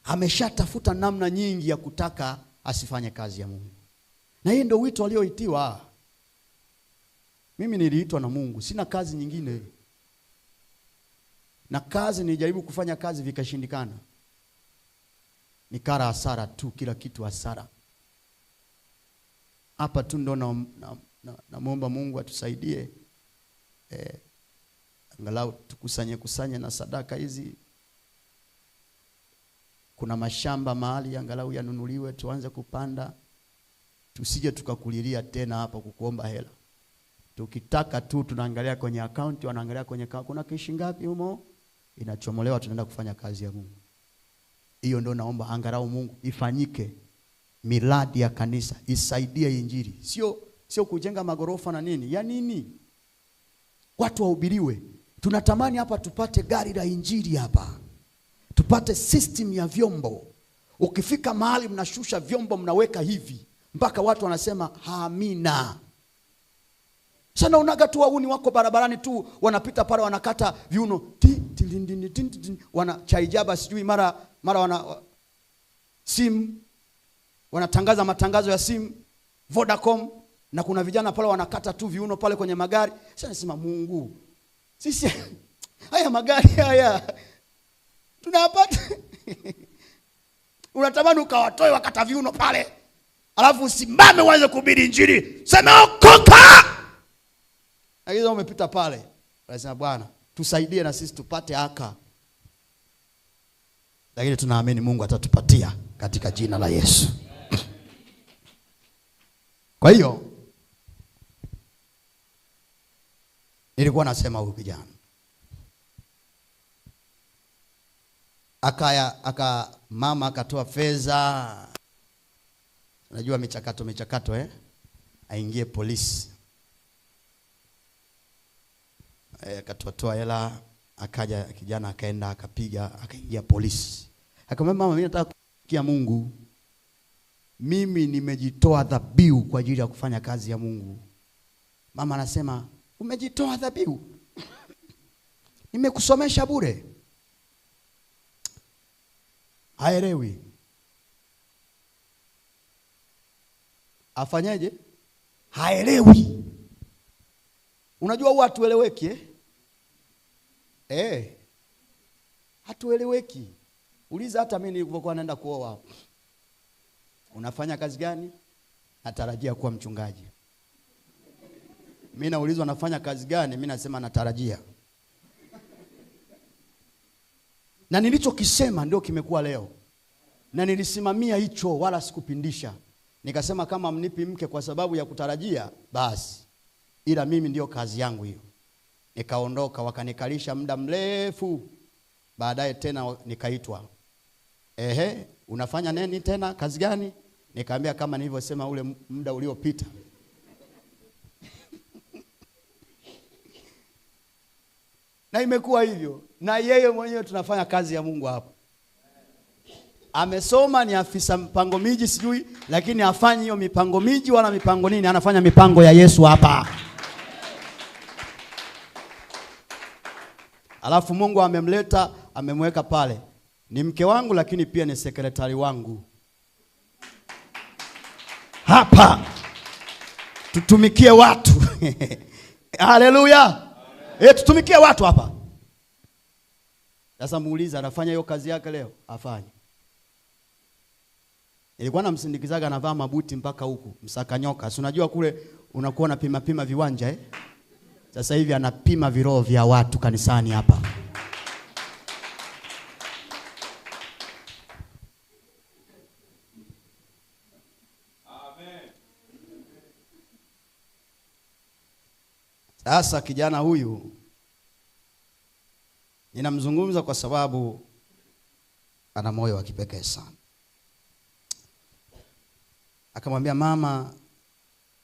Ameshatafuta namna nyingi ya kutaka asifanye kazi ya Mungu. Na hii ndio wito alioitiwa. Mimi niliitwa na Mungu, sina kazi nyingine. Na kazi nilijaribu kufanya kazi vikashindikana. Nikara hasara tu, kila kitu hasara. Hapa tu ndo namuomba Mungu atusaidie. Angalau tukusanye na sadaka hizi. Kuna mashamba mahali angalau yanunuliwe, tuanze kupanda. Tusije tukakulilia tena hapa kukuomba hela. Tukitaka tu tunaangalia kwenye account, wanaangalia kwenye kuna kishi ngapi humo, inachomolewa, tunaenda kufanya kazi ya Mungu. Hiyo ndio naomba angalau Mungu ifanyike. Miradi ya kanisa isaidie injili. Sio kujenga magorofa na nini. Ya nini? Watu wahubiriwe. Tunatamani hapa tupate gari la injili hapa. Tupate system ya vyombo. Ukifika mahali mnashusha vyombo mnaweka hivi mpaka watu wanasema amina. Sana unaga tu wauni wako barabarani tu wanapita pale wanakata viuno wana chaijaba sijui mara wana simu wanatangaza matangazo ya simu Vodacom, na kuna vijana pale wanakata tu viuno pale kwenye magari. Sasa nasema Mungu, sisi haya magari haya tunapata unatamani ukawatoe wakata viuno pale, alafu usimame uanze kuhubiri injili, sema okoka. Akiza umepita pale, anasema Bwana tusaidie na sisi tupate haka. Lakini tunaamini Mungu atatupatia katika jina la Yesu. Kwa hiyo nilikuwa nasema huyu kijana mama akatoa fedha. Unajua michakato aingie polisi. Akatoa hela, akaja kijana akaenda akaingia polisi. Akamwambia mama, mimi nataka kusikia Mungu. Mimi nimejitoa dhabihu kwa ajili ya kufanya kazi ya Mungu. Mama anasema, umejitoa dhabihu? Nimekusomesha bure. Haelewi. Afanyaje? Haelewi. Unajua huwa hatueleweki hatueleweki. Uliza hata mimi nilipokuwa naenda kuoa. Unafanya kazi gani? Natarajia kuwa mchungaji. Mimi naulizwa nafanya kazi gani, mimi nasema natarajia. Na nilichokisema ndio kimekuwa leo. Na nilisimamia hicho wala sikupindisha. Nikasema kama mnipi mke kwa sababu ya kutarajia, basi. Ila mimi ndio kazi yangu hiyo. Nikaondoka, wakanikalisha muda mrefu. Baadaye tena nikaitwa. Unafanya nini tena? Kazi gani? Nikaambia kama nilivyosema ule muda uliopita. Na imekuwa hivyo. Na yeye mwenyewe tunafanya kazi ya Mungu hapa. Amesoma, ni afisa mpango miji sijui, lakini hafanyi hiyo mipango miji wala mipango nini, anafanya mipango ya Yesu hapa. Alafu Mungu amemleta, amemweka pale. Ni mke wangu lakini pia ni sekretari wangu. Hapa tutumikie watu. Haleluya. Tutumikie watu hapa. Sasa muuliza anafanya hiyo kazi yake leo? Afanye. Nilikuwa namsindikizaga anavaa mabuti mpaka huku, msakanyoka. Si unajua kule unakuwa unapima viwanja Sasa hivi anapima viroho vya watu kanisani hapa. Amen. Sasa kijana huyu ninamzungumza kwa sababu ana moyo wa kipekee sana. Akamwambia mama,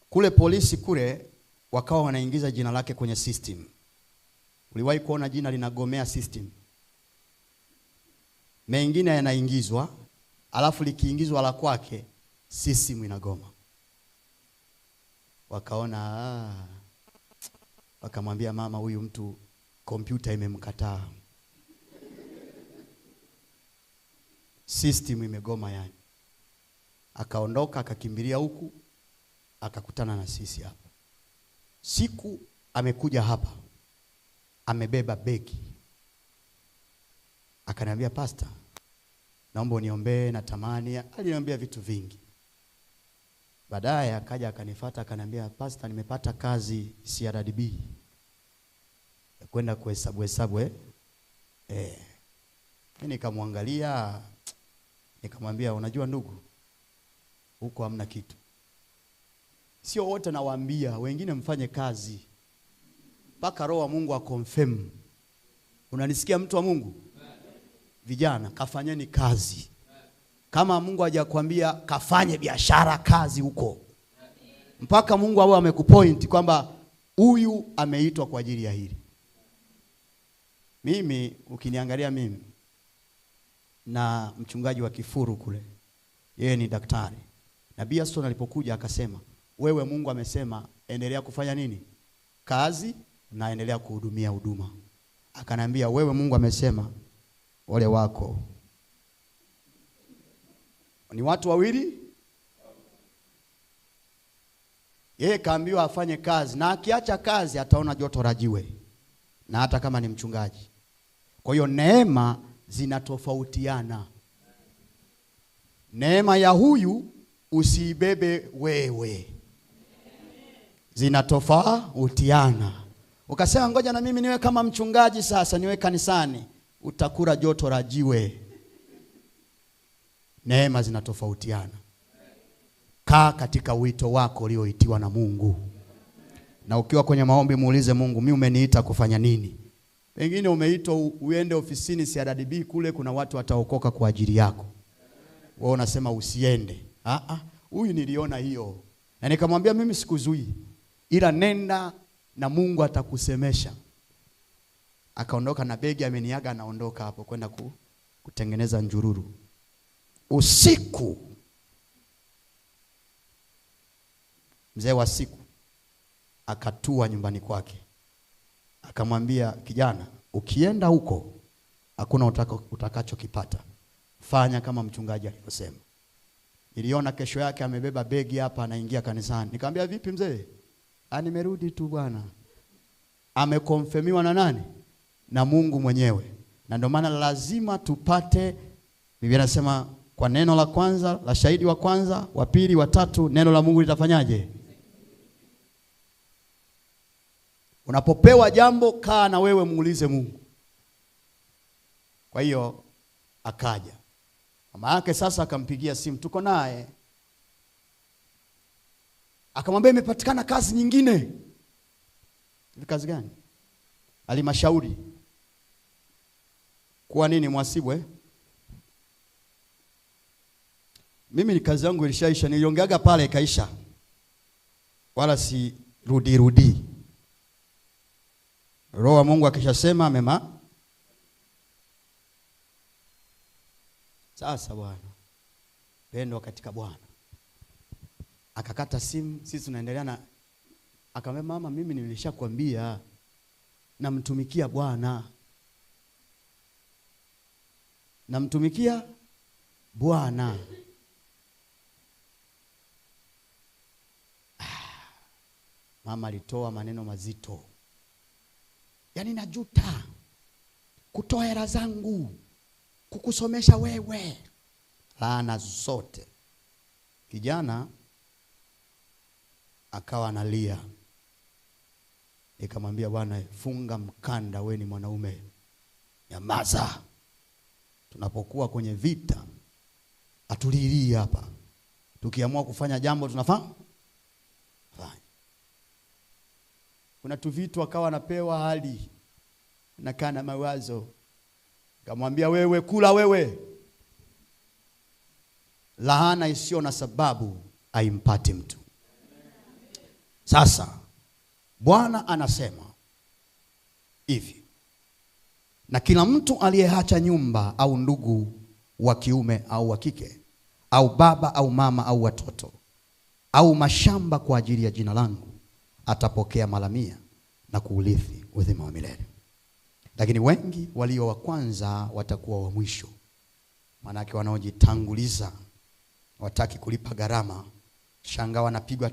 kule polisi kule wakawa wanaingiza jina lake kwenye system. Uliwahi kuona jina linagomea system? Mengine yanaingizwa, alafu likiingizwa la kwake system inagoma. Wakaona wakamwambia mama, huyu mtu kompyuta imemkataa. System imegoma yani. Akaondoka akakimbilia huku, akakutana na sisi hapa. Siku amekuja hapa, amebeba begi. Akaniambia pastor, naomba uniombee na tamani. Aliniambia vitu vingi. Baadaye akaja akanifuata akaniambia pastor, nimepata kazi CRDB. Kwenda kuhesabu mimi nikamwangalia nikamwambia unajua ndugu, huko hamna kitu. Sio wote nawaambia, wengine mfanye kazi mpaka Roho wa Mungu akonfirm. Unanisikia mtu wa Mungu? Vijana kafanyeni kazi. Kama Mungu hajakwambia kafanye biashara, kazi huko. Mpaka Mungu awe amekupoint kwamba huyu ameitwa kwa ajili ya hili. Mimi ukiniangalia mimi na mchungaji wa Kifuru kule, yeye ni daktari. Nabii Aston alipokuja akasema, wewe Mungu amesema endelea kufanya nini? Kazi na endelea kuhudumia huduma. Akanambia wewe Mungu amesema wale wako ni watu wawili. Yeye kaambiwa afanye kazi, na akiacha kazi ataona joto la jiwe, na hata kama ni mchungaji. Kwa hiyo neema zinatofautiana. Neema ya huyu usiibebe wewe, zinatofautiana. Ukasema ngoja na mimi niwe kama mchungaji sasa, niwe kanisani, utakula joto la jiwe. Neema zinatofautiana. Kaa katika wito wako ulioitiwa na Mungu. Na ukiwa kwenye maombi muulize Mungu, mimi umeniita kufanya nini? Pengine umeitwa uende ofisini CRDB, kule kuna watu wataokoka kwa ajili yako. Wewe unasema usiende. Huyu niliona hiyo. Na nikamwambia mimi sikuzui, ila nenda na Mungu atakusemesha. Akaondoka na begi, ameniaga, anaondoka hapo kwenda kutengeneza njururu. Usiku mzee wa siku akatua nyumbani kwake. Akamwambia kijana, ukienda huko hakuna utakachokipata. Fanya kama mchungaji alivyosema. Niliona kesho yake amebeba begi hapa anaingia kanisani. Nikamwambia vipi mzee? Nimerudi tu bwana. Amekonfirmiwa na nani? Na Mungu mwenyewe. Na ndio maana lazima tupate, Biblia inasema kwa neno la kwanza, la shahidi wa kwanza, wa pili, wa tatu, neno la Mungu litafanyaje? Unapopewa jambo, kaa na wewe muulize Mungu. Kwa hiyo akaja. Mama yake sasa akampigia simu, tuko naye. Akamwambia imepatikana kazi nyingine. Ni kazi gani? Alimashauri. Kwa nini mwasibu Mimi ni kazi yangu ilishaisha, niliongeaga pale ikaisha. Wala si rudi. Roho wa Mungu akishasema mema. Sasa bwana, pendo katika Bwana. Akakata simu, sisi tunaendelea na akamwambia mama, mimi nilishakwambia namtumikia Bwana. namtumikia Bwana. Mama alitoa maneno mazito. Yaani najuta kutoa hela zangu kukusomesha wewe. Laana zote. Kijana akawa analia. Nikamwambia, bwana, funga mkanda, wewe ni mwanaume. Nyamaza. Tunapokuwa kwenye vita atulilii hapa. Tukiamua kufanya jambo tunafanya. Kuna tu vitu akawa anapewa hali. Nakaa na mawazo. Nikamwambia, wewe kula wewe. Laana isiyo na sababu haimpati mtu. Sasa Bwana anasema hivi, na kila mtu aliyeacha nyumba au ndugu wa kiume au wa kike au baba au mama au watoto au mashamba kwa ajili ya jina langu atapokea mara 100 na kuurithi uzima wa milele. Lakini wengi walio wa kwanza watakuwa wa mwisho. Maana wanaojitanguliza wataki kulipa gharama, shanga wanapigwa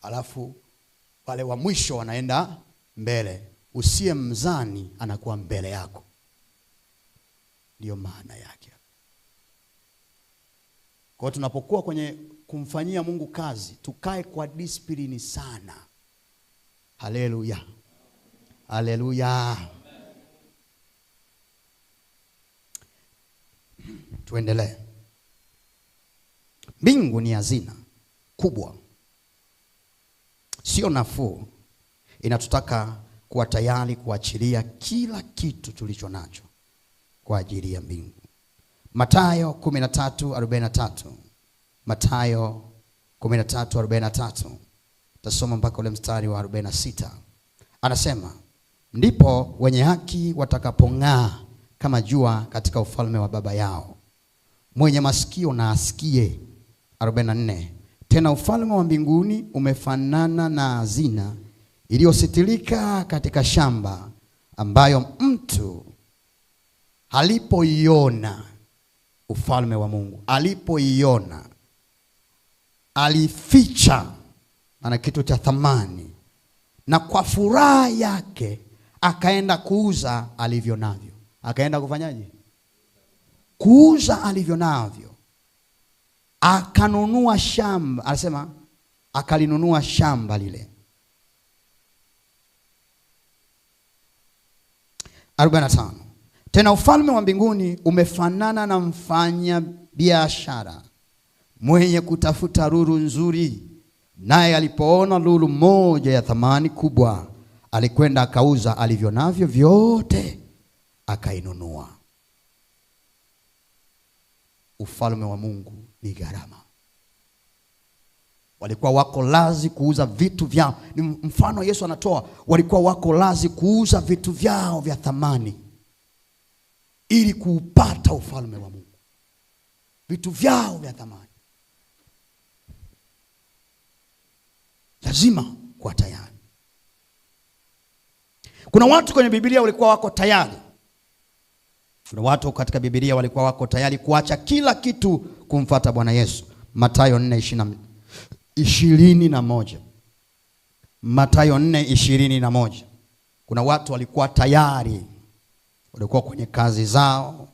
alafu wale wa mwisho wanaenda mbele. Usiye mzani anakuwa mbele yako. Ndio maana yake. Kwa tunapokuwa kwenye kumfanyia Mungu kazi, tukae kwa discipline sana. Haleluya. Haleluya. Tuendelee. Mbingu ni hazina kubwa, sio nafuu. Inatutaka kuwa tayari kuachilia kila kitu tulicho nacho kwa ajili ya mbingu. Mathayo 13:43. Mathayo 13:43. Tasoma mpaka ule mstari wa 46. Anasema, ndipo wenye haki watakapong'aa kama jua katika ufalme wa Baba yao. Mwenye masikio na asikie. 44. Tena ufalme wa mbinguni umefanana na hazina iliyositirika katika shamba, ambayo mtu alipoiona, ufalme wa Mungu alipoiona, alificha, ana kitu cha thamani, na kwa furaha yake akaenda kuuza alivyo navyo. Akaenda kufanyaje? Kuuza alivyo navyo. Akanunua shamba. Anasema akalinunua shamba lile. 45. Tena ufalme wa mbinguni umefanana na mfanya biashara mwenye kutafuta lulu nzuri, naye alipoona lulu moja ya thamani kubwa, alikwenda akauza alivyo navyo vyote, akainunua. Ufalme wa Mungu ni gharama. Walikuwa wako lazi kuuza vitu vyao. Ni mfano Yesu anatoa. Walikuwa wako lazi kuuza vitu vyao vya thamani ili kuupata ufalme wa Mungu. Vitu vyao vya thamani. Lazima kuwa tayari. Kuna watu kwenye Biblia walikuwa wako tayari. Kuna watu katika Biblia walikuwa wako tayari kuacha kila kitu kumfuata Bwana Yesu. Mathayo 4:21. Mathayo 4:21. Kuna watu walikuwa tayari, walikuwa kwenye kazi zao,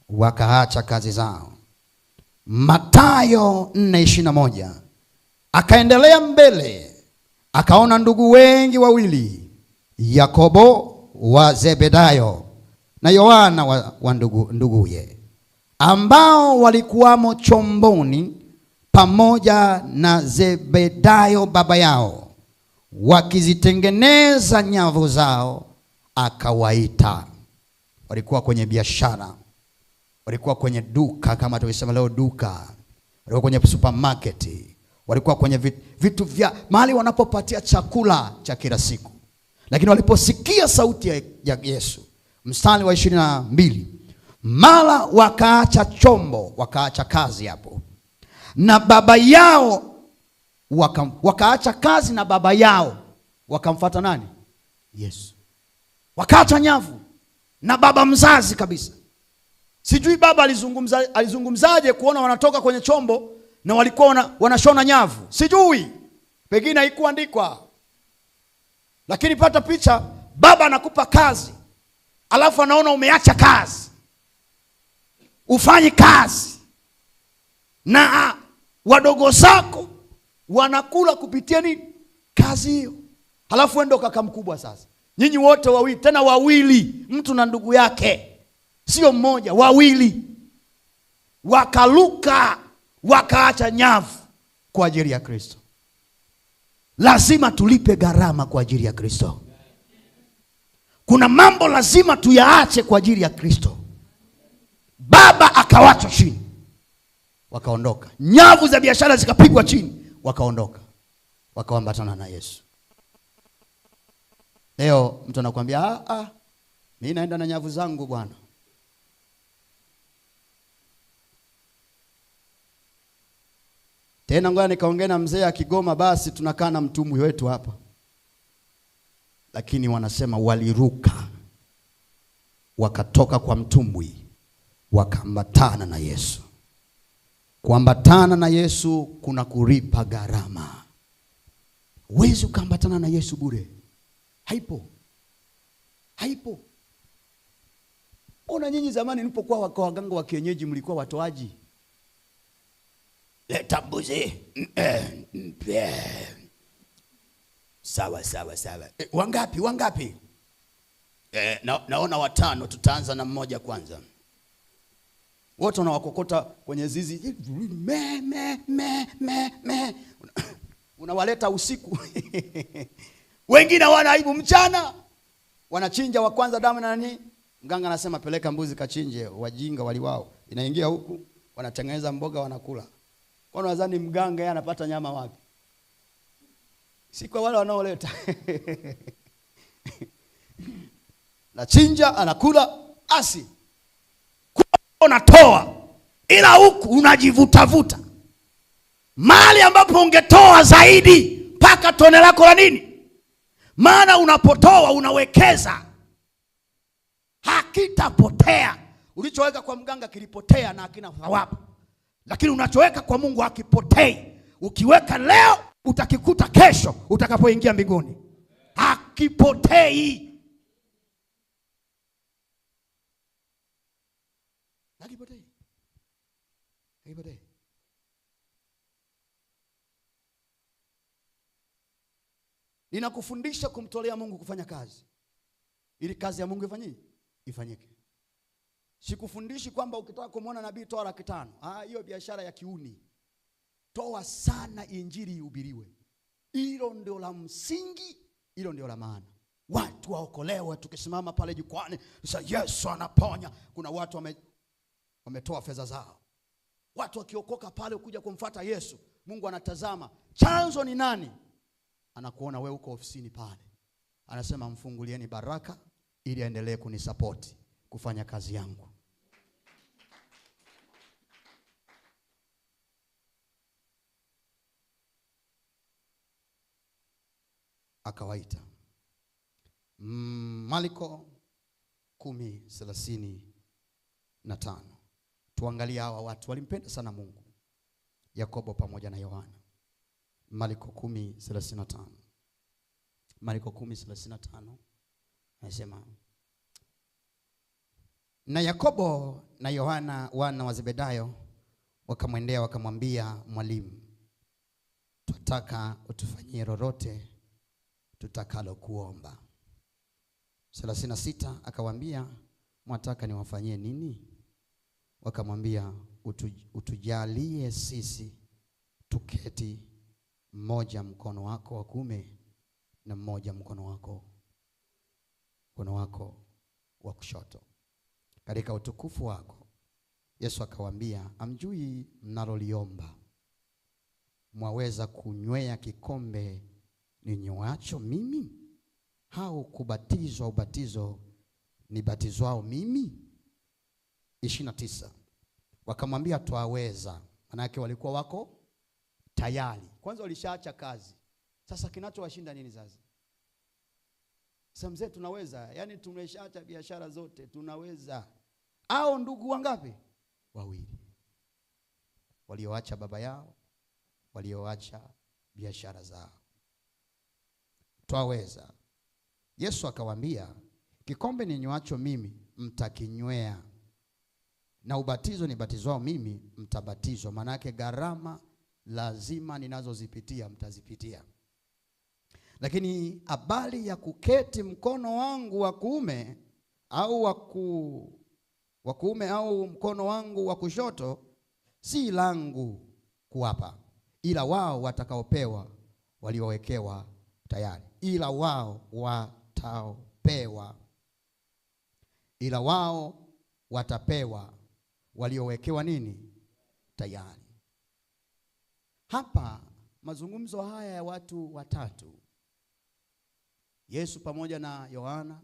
wakaacha kazi zao. Mathayo 4:21. Akaendelea mbele, akaona ndugu wengi wawili, Yakobo wa Zebedayo na Yohana wa nduguye, ambao walikuwamo chomboni pamoja na Zebedayo baba yao, wakizitengeneza nyavu zao. Akawaita. Walikuwa kwenye biashara, walikuwa kwenye duka, kama tulisema leo duka, walikuwa kwenye supermarket, walikuwa kwenye vitu vya mahali wanapopatia chakula cha kila siku. Lakini waliposikia sauti ya Yesu, mstari wa 22, mara wakaacha chombo, wakaacha kazi hapo, na baba yao wakaacha kazi na baba yao, wakamfuata nani? Yesu. Wakaacha nyavu na baba mzazi kabisa, Sijui baba alizungumzaje kuona wanatoka kwenye chombo na walikuwa wanashona nyavu. Sijui. Pengine haikuandikwa. Lakini pata picha, baba anakupa kazi. Alafu anaona umeacha kazi. Ufanyi kazi. Na wadogo zako wanakula kupitia nini? Kazi hiyo. Halafu wewe ndo kaka mkubwa sasa. Nyinyi wote wawili, tena wawili, mtu na ndugu yake. Sio mmoja, wawili. Wakaluka, wakaacha nyavu kwa ajili ya Kristo. Lazima tulipe gharama kwa ajili ya Kristo. Kuna mambo lazima tuyaache kwa ajili ya Kristo. Baba akawacha chini, wakaondoka. Nyavu za biashara zikapigwa chini, wakaondoka. Wakaambatana na Yesu. Leo mtu anakuambia, mimi naenda na nyavu zangu bwana. Tena ngoja nikaongea na mzee wa Kigoma, basi tunakaa na mtumbwi wetu hapa. Lakini wanasema waliruka, wakatoka kwa mtumbwi, wakaambatana na Yesu. Kuambatana na Yesu kuna kulipa gharama. Huwezi ukaambatana na Yesu bure. Haipo. Ona nyinyi zamani nilipokuwa kwa waganga wa kienyeji mlikuwa watoaji. Leta mbuzi. Sawa. Wangapi? Naona 5, tutaanza na mmoja kwanza. Wote wanawakokota kwenye zizi. Unawaleta usiku. Wengine wana aibu mchana. Wanachinja wa kwanza damu na nani? Mganga anasema peleka mbuzi kachinje, wajinga waliwao. Inaingia huku, wanatengeneza mboga wanakula. Kwa nini nadhani mganga yeye anapata nyama wapi? Si kwa wale wanaoleta. Na chinja anakula asi. Unatoa ila huku unajivuta. Mahali ambapo ungetoa zaidi mpaka tone lako la nini? Maana unapotoa unawekeza. Hakitapotea. Ulichoweka kwa mganga kilipotea na hakina thawabu. Lakini unachoweka kwa Mungu hakipotei. Ukiweka leo utakikuta kesho utakapoingia mbinguni. Hakipotei. Hakipotei. Ninakufundisha kumtolea Mungu kufanya kazi, ili kazi ya Mungu ifanyike. Sikufundishi kwamba ukitaka kumuona nabii toa 500,000. Hiyo biashara ya kiuni. Toa sana, injili ihubiriwe. Hilo ndio la msingi, hilo ndio la maana. Watu waokolewe. Tukisimama pale jukwani, sasa Yesu anaponya. Kuna watu wametoa fedha zao. Watu wakiokoka pale kuja kumfuata Yesu, Mungu anatazama chanzo ni nani. Anakuona wewe uko ofisini pale. Anasema mfungulieni baraka ili aendelee kunisupport kufanya kazi yangu. Akawaita. Marko 10:35. Tuangalie hawa watu walimpenda sana Mungu. Yakobo pamoja na Yohana. Marko 10:35. Marko 10:35 anasema, na Yakobo na Yohana wana wa Zebedayo wakamwendea wakamwambia, mwalimu, tunataka utufanyie lolote tutakalo kuomba. 36 akawaambia, mwataka niwafanyie nini? Wakamwambia, utujalie sisi tuketi mmoja mkono wako wa kuume na mmoja mkono wako wa kushoto katika utukufu wako. Yesu akawaambia, amjui mnaloliomba. Mwaweza kunywea kikombe ninywacho mimi, au kubatizwa ubatizo nibatizwao mimi? 29. Wakamwambia, twaweza. Maana yake walikuwa wako tayari. Kwanza walishaacha kazi. Sasa kinachowashinda nini sasa? Sasa mzee tunaweza, yani tumeshaacha biashara zote, tunaweza. au ndugu wangapi? Wawili, walioacha baba yao, walioacha biashara zao. Twaweza. Yesu akawaambia, kikombe ninywacho mimi mtakinywea, na ubatizo nibatizwao mimi mtabatizwa. Maana yake gharama lazima ninazozipitia mtazipitia. Lakini habari ya kuketi mkono wangu wa kuume au wa kuume au mkono wangu wa kushoto, si langu kuwapa, ila wao watakaopewa waliowekewa tayari. Ila wao watapewa waliowekewa nini? Tayari. Hapa mazungumzo haya ya watu watatu, Yesu pamoja na Yohana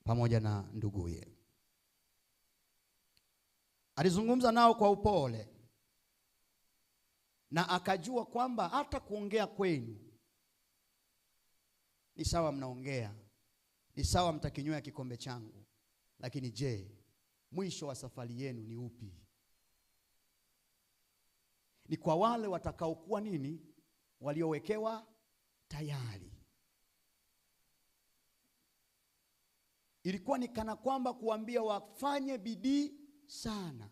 pamoja na nduguye, alizungumza nao kwa upole, na akajua kwamba hata kuongea kwenu ni sawa, mnaongea ni sawa, mtakinywea kikombe changu, lakini je, mwisho wa safari yenu ni upi? Ni kwa wale watakaokuwa nini? Waliowekewa tayari. Ilikuwa ni kana kwamba kuambia wafanye bidii sana,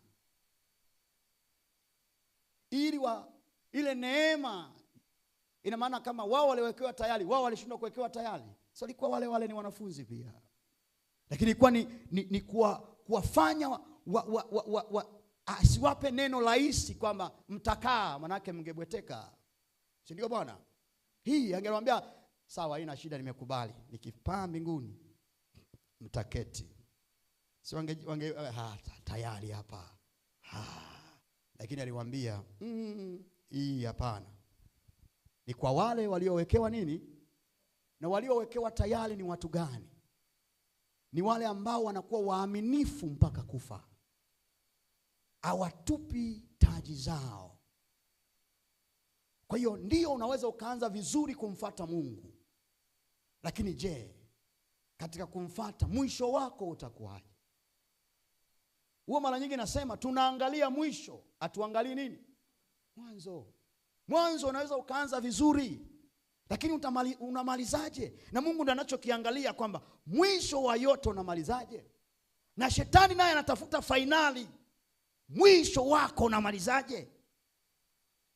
ili ile neema. Ina maana kama wao waliwekewa tayari, wao walishindwa kuwekewa tayari, so ilikuwa wale ni wanafunzi pia, lakini ilikuwa ni kuwafanya asiwape neno rahisi kwamba mtakaa, manake mngebweteka, si ndio bwana? Hii angemwambia sawa, haina shida, nimekubali, nikipaa mbinguni mtaketi. Si wange tayari hapa. Lakini aliwaambia hii hapana. Ni kwa wale waliowekewa nini? Na waliowekewa tayari ni watu gani? Ni wale ambao wanakuwa waaminifu mpaka kufa, hawatupi taji zao. Kwa hiyo ndio unaweza ukaanza vizuri kumfuata Mungu, lakini je, katika kumfuata mwisho wako utakuwaje? Huo mara nyingi nasema tunaangalia mwisho, hatuangalii nini? Mwanzo. Mwanzo unaweza ukaanza vizuri, lakini unamalizaje? Na Mungu ndiye anachokiangalia kwamba mwisho wa yote unamalizaje. Na shetani naye anatafuta fainali, mwisho wako unamalizaje?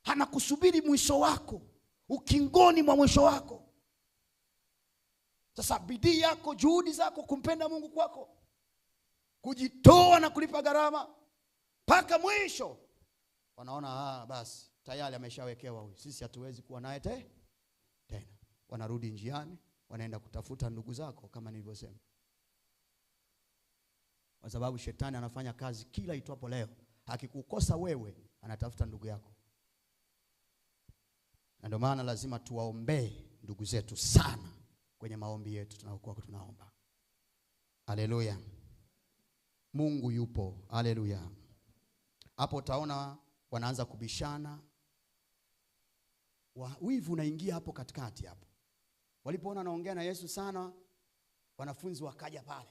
Anakusubiri mwisho wako, ukingoni mwa mwisho wako. Sasa bidii yako, juhudi zako, kumpenda Mungu kwako, kujitoa na kulipa gharama mpaka mwisho, wanaona basi tayari ameshawekewa huyu, sisi hatuwezi kuwa naye tena. Wanarudi njiani, wanaenda kutafuta ndugu zako, kama nilivyosema, kwa sababu shetani anafanya kazi kila itwapo leo. Akikukosa wewe, anatafuta ndugu yako. Na ndio maana lazima tuwaombee ndugu zetu sana kwenye maombi yetu tunayokuwa tunaomba. Haleluya. Mungu yupo. Haleluya. Hapo utaona wanaanza kubishana. Wivu unaingia hapo katikati hapo. Walipoona anaongea na Yesu sana, wanafunzi wakaja pale,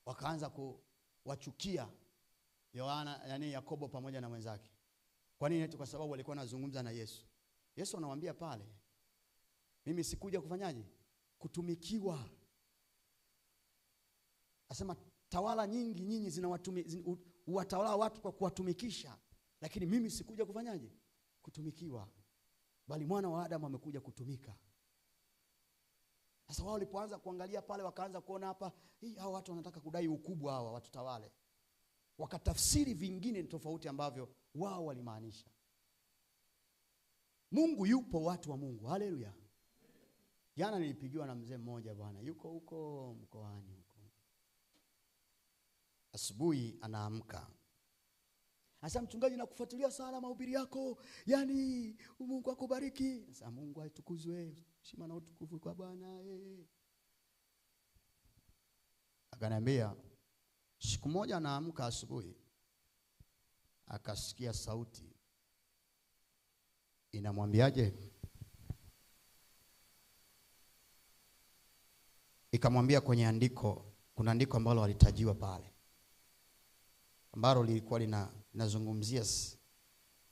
wakaanza kuwachukia Yakobo pamoja na mwenzake. Kwa nini? Kwa sababu walikuwa wanazungumza na Yesu. Yesu anawaambia pale, mimi sikuja kufanyaje? Kutumikiwa. Asema tawala nyingi nyinyi watawala watu kwa kuwatumikisha, lakini mimi sikuja kufanyaje? Kutumikiwa, bali mwana wa Adamu amekuja kutumika. Sasa wao walipoanza kuangalia pale, wakaanza kuona hapa, hao watu wanataka kudai ukubwa, hawa watu tawale. Wakatafsiri vingine tofauti ambavyo wao walimaanisha. Mungu yupo, watu wa Mungu. Haleluya. Jana nilipigiwa na mzee mmoja bwana, yuko huko mkoani huko. Asubuhi anaamka, sasa mchungaji, nakufuatilia sana mahubiri yako, yani Mungu akubariki. Sasa Mungu aitukuzwe, heshima na utukufu kwa Bwana. Akaniambia siku moja anaamka asubuhi, akasikia sauti inamwambiaje? ikamwambia kwenye andiko, kuna andiko ambalo walitajiwa pale ambalo lilikuwa linazungumzia,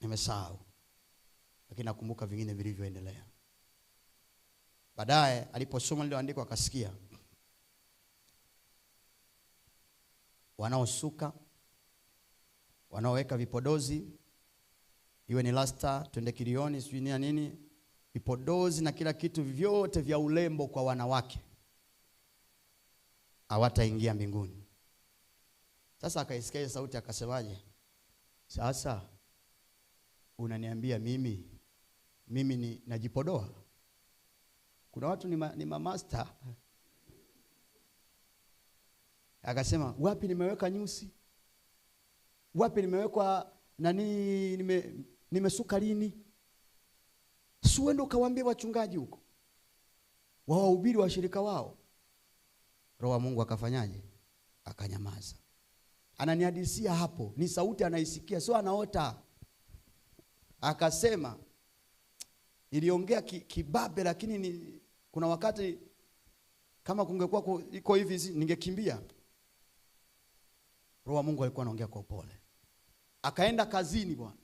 nimesahau, lakini nakumbuka vingine vilivyoendelea. Baadaye aliposoma lile andiko akasikia wanaosuka, wanaoweka vipodozi, iwe ni lasta, twende kilioni, sijui nini, vipodozi na kila kitu vyote vya urembo kwa wanawake hawataingia mbinguni. Sasa akaisikia sauti akasemaje? Sasa unaniambia mimi ni najipodoa? Kuna watu ni mamaster. Akasema, wapi nimeweka nyusi? Wapi nimewekwa nani, nimesuka lini? Si uende ukawaambia wachungaji huko, wawahubiri washirika wao. Roho wa Mungu akafanyaje? Akanyamaza. Ananihadisia hapo, ni sauti anaisikia, sio anaota. Akasema, iliongea kibabe, lakini kuna wakati kama kungekuwa iko hivi ningekimbia. Roho wa Mungu alikuwa anaongea kwa upole. Akaenda kazini bwana.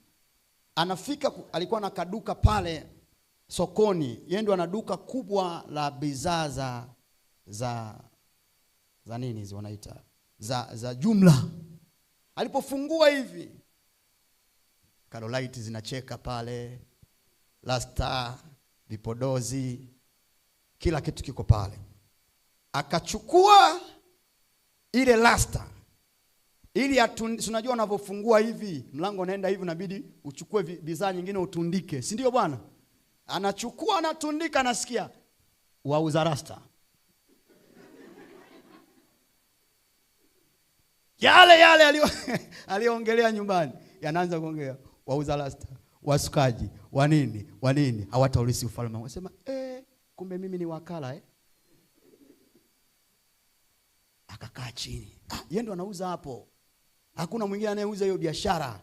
Anafika, alikuwa na kaduka pale sokoni. Yeye ndo ana duka kubwa la bidhaa za nini hizo wanaita? Za jumla. Alipofungua hivi, Carolite zinacheka pale, lasta, vipodozi, kila kitu kiko pale. Akachukua ile lasta, ili unajua unavyofungua hivi, mlango unaenda hivi, inabidi uchukue bidhaa nyingine utundike, si ndio bwana? Anachukua, anatundika, anasikia wauza lasta. Yale aliongelea nyumbani yanaanza kuongea. Wauza lasta, wasukaji, wanini hawataulisi ufalme. Wanasema kumbe mimi ni wakala Akakaa chini. Yeye ndo anauza hapo. Hakuna mwingine anayeuza hiyo biashara.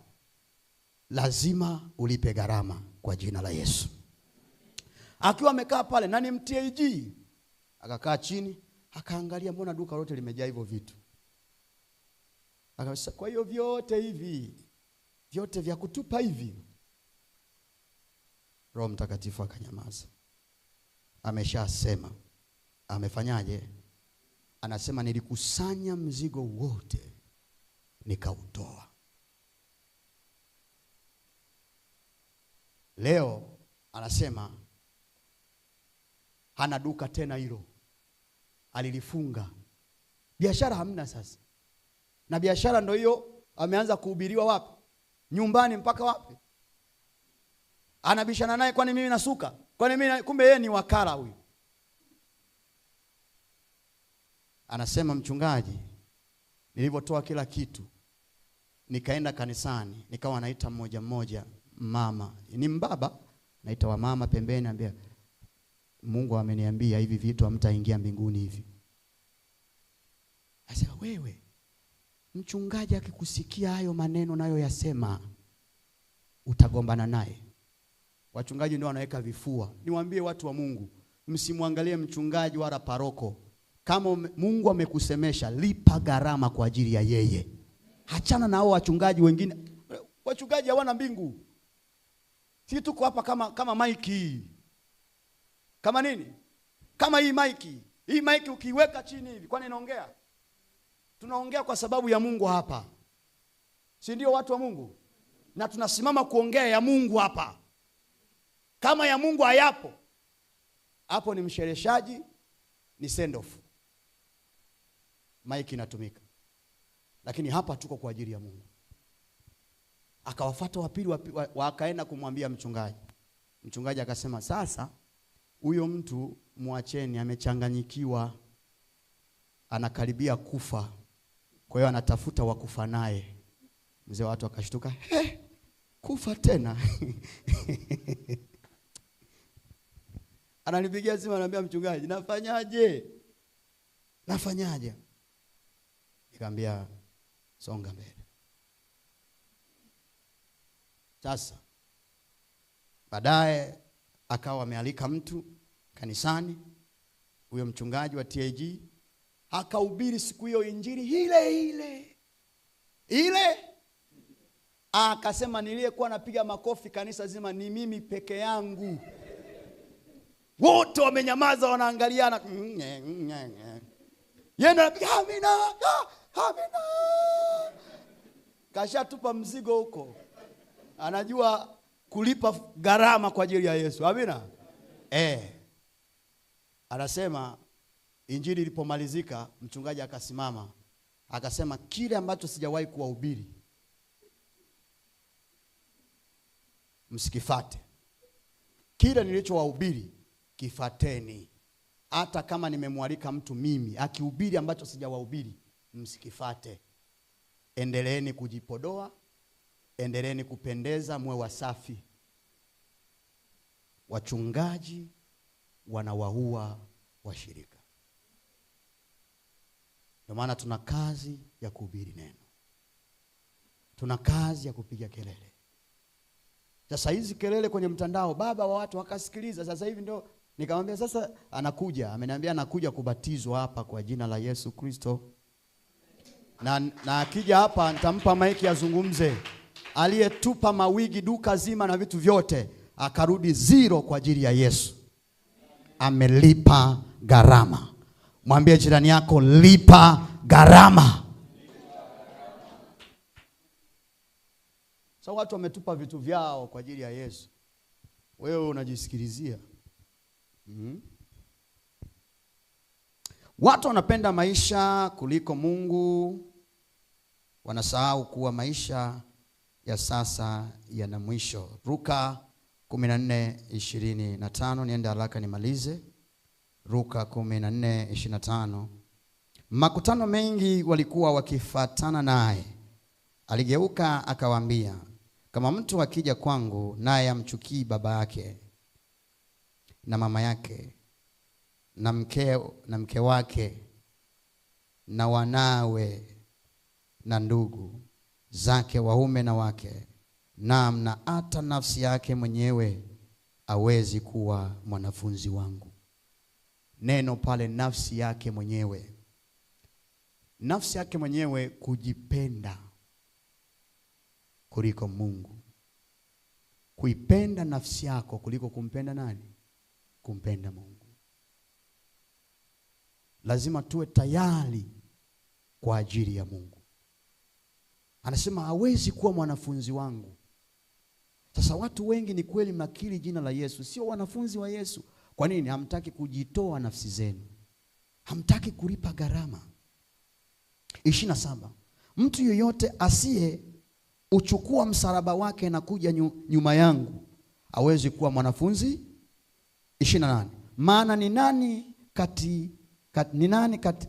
Lazima ulipe gharama kwa jina la Yesu. Akiwa amekaa pale na ni MTAG, akakaa chini, akaangalia mbona duka lote limejaa hivyo vitu. Akasema, kwa hiyo vyote hivi, vyote vya kutupa hivi. Roho Mtakatifu akanyamaza. Ameshasema. Amefanyaje? Anasema, nilikusanya mzigo wote nikautoa. Leo anasema hana duka tena hilo. Alilifunga. Biashara hamna sasa. Na biashara ndio hiyo ameanza kuhubiriwa wapi? Nyumbani mpaka wapi? Anabishana naye, kwani mimi nasuka? Kwani mimi, kumbe yeye ni wakala huyu. Anasema, mchungaji, nilivyotoa kila kitu, nikaenda kanisani, nikawa naita mmoja mmoja mama. Ni mbaba, naita wa mama pembeni, anambia, Mungu ameniambia hivi vitu hamtaingia mbinguni hivi. Asema, wewe mchungaji akikusikia hayo maneno nayo yasema, utagombana naye. Wachungaji ndio wanaweka vifua. Niwaambie watu wa Mungu, msimwangalie mchungaji wala paroko. Kama Mungu amekusemesha, lipa gharama kwa ajili ya yeye. Hachana na hao wachungaji wengine. Wachungaji hawana mbingu. Sisi tuko hapa kama maiki. Kama nini? Kama hii maiki. Hii maiki ukiweka chini hivi, kwani inaongea? Tunaongea kwa sababu ya Mungu hapa. Si ndio watu wa Mungu? Na tunasimama kuongea ya Mungu hapa. Kama ya Mungu hayapo, hapo ni mshereshaji, ni send off. Maiki inatumika. Lakini hapa tuko kwa ajili ya Mungu. Akawafuata wa pili, wakaenda kumwambia mchungaji. Mchungaji akasema, sasa huyo mtu muacheni, amechanganyikiwa, anakaribia kufa, kwa hiyo anatafuta wakufa naye. Mzee wa watu akashtuka, kufa tena? Ananipigia simu, ananiambia, mchungaji, nafanyaje? Nikamwambia, songa mbele. Sasa baadaye akawa amealika mtu kanisani, huyo mchungaji wa TAG akahubiri siku hiyo injili ile. Akasema niliyekuwa napiga makofi kanisa zima ni mimi peke yangu. Wote wamenyamaza wanaangaliana. Yeye anapiga amina, amina. Kashatupa mzigo huko. Anajua kulipa gharama kwa ajili ya Yesu. Amina. Anasema injili ilipomalizika, mchungaji akasimama akasema kile ambacho sijawahi kuwahubiri msikifate. Kile nilichowahubiri kifateni. Hata kama nimemwalika mtu mimi akihubiri ambacho sijawahubiri msikifate. Endeleeni kujipodoa, endeleeni kupendeza, mwe wasafi. Wachungaji wanawaua washirika. Ndio maana tuna kazi ya kuhubiri neno. Tuna kazi ya kupiga kelele. Sasa hizi kelele kwenye mtandao, baba wa watu wakasikiliza. Sasa hivi ndio nikamwambia sasa anakuja, ameniambia anakuja kubatizwa hapa kwa jina la Yesu Kristo. Na akija hapa nitampa maiki azungumze. Aliyetupa mawigi duka zima na vitu vyote akarudi zero kwa ajili ya Yesu. Amelipa gharama. Mwambie jirani yako lipa gharama. So watu wametupa vitu vyao kwa ajili ya Yesu. Wewe unajisikilizia. Watu wanapenda maisha kuliko Mungu. Wanasahau kuwa maisha ya sasa yana mwisho. Luka 14:25. Niende haraka nimalize. Luka 14:25. Makutano mengi walikuwa wakifuatana naye. Aligeuka akawaambia, kama mtu akija kwangu naye amchukii baba yake na mama yake na mke wake na wanawe na ndugu zake waume na wake, naam na hata nafsi yake mwenyewe, hawezi kuwa mwanafunzi wangu. Neno pale nafsi yake mwenyewe. Nafsi yake mwenyewe, kujipenda kuliko Mungu. Kuipenda nafsi yako kuliko kumpenda nani? Kumpenda Mungu. Lazima tuwe tayari kwa ajili ya Mungu. Anasema hawezi kuwa mwanafunzi wangu. Sasa watu wengi ni kweli mnakiri jina la Yesu, sio wanafunzi wa Yesu. Kwa nini? Hamtaki kujitoa nafsi zenu. Hamtaki kulipa gharama. 27. Mtu yeyote asiye uchukua msalaba wake na kuja nyuma yangu hawezi kuwa mwanafunzi. 28. Maana ni nani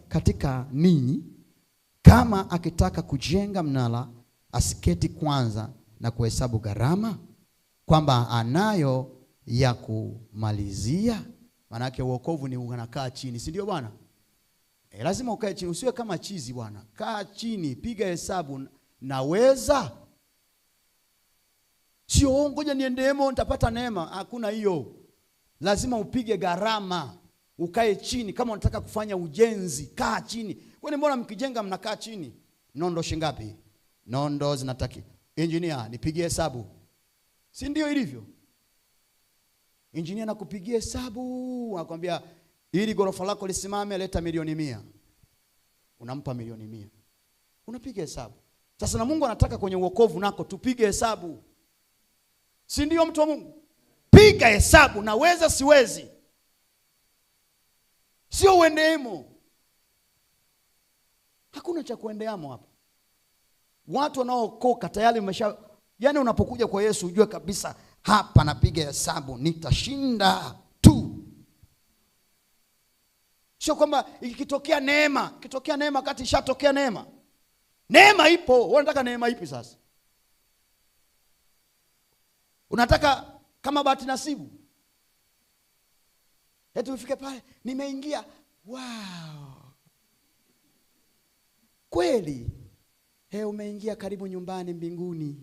katika ninyi kama akitaka kujenga mnara asiketi kwanza na kuhesabu gharama kwamba anayo ya kumalizia? Maana yake wokovu ni unakaa chini, si ndio bwana? Lazima ukae chini, usiwe kama chizi bwana. Kaa chini, piga hesabu, naweza. Sio ngoja niendeemo nitapata neema. Hakuna hiyo. Lazima upige gharama, ukae chini. Kama unataka kufanya ujenzi, kaa chini. Kwani mbona mkijenga mnakaa chini? Nondo shingapi? Nondo zinataki. Engineer, nipigie hesabu. Si ndio ilivyo? Engineer anakupigia hesabu, anakuambia ili gorofa lako lisimame leta milioni 100. Unampa milioni 100. Unapiga hesabu. Sasa na Mungu anataka kwenye wokovu nako tupige hesabu. Si ndio mtu wa Mungu? Piga hesabu, naweza siwezi. Sio uendeemo. Hakuna cha kuendeamo hapa. Watu wanaokoka tayari yani unapokuja kwa Yesu ujue kabisa hapa napiga hesabu nitashinda tu. Sio kwamba ikitokea neema kati ishatokea neema. Neema ipo, wewe unataka neema ipi sasa? Unataka kama bahati nasibu? Eti ufike pale nimeingia. Wow. Kweli? Umeingia karibu nyumbani mbinguni.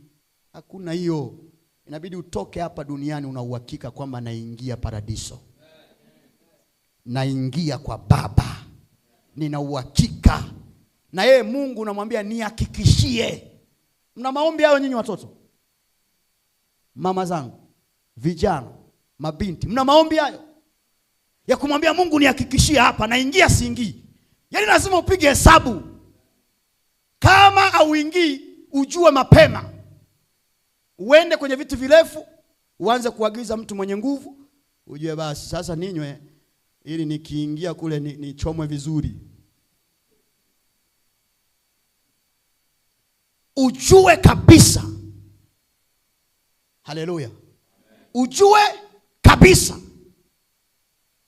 Hakuna hiyo. Inabidi utoke hapa duniani una uhakika kwamba naingia paradiso. naingia kwa Baba. Nina uhakika. Na yeye Mungu namwambia nihakikishie. Mna maombi hayo nyinyi watoto? Mama zangu, vijana, mabinti, mna maombi hayo? Ya kumwambia Mungu nihakikishie hapa naingia siingii. Yaani lazima upige hesabu. Kama auingii ujue mapema. Uende kwenye vitu virefu, uanze kuagiza mtu mwenye nguvu, ujue basi sasa ninywe ili nikiingia kule nichomwe vizuri. Ujue kabisa. Haleluya. Ujue kabisa.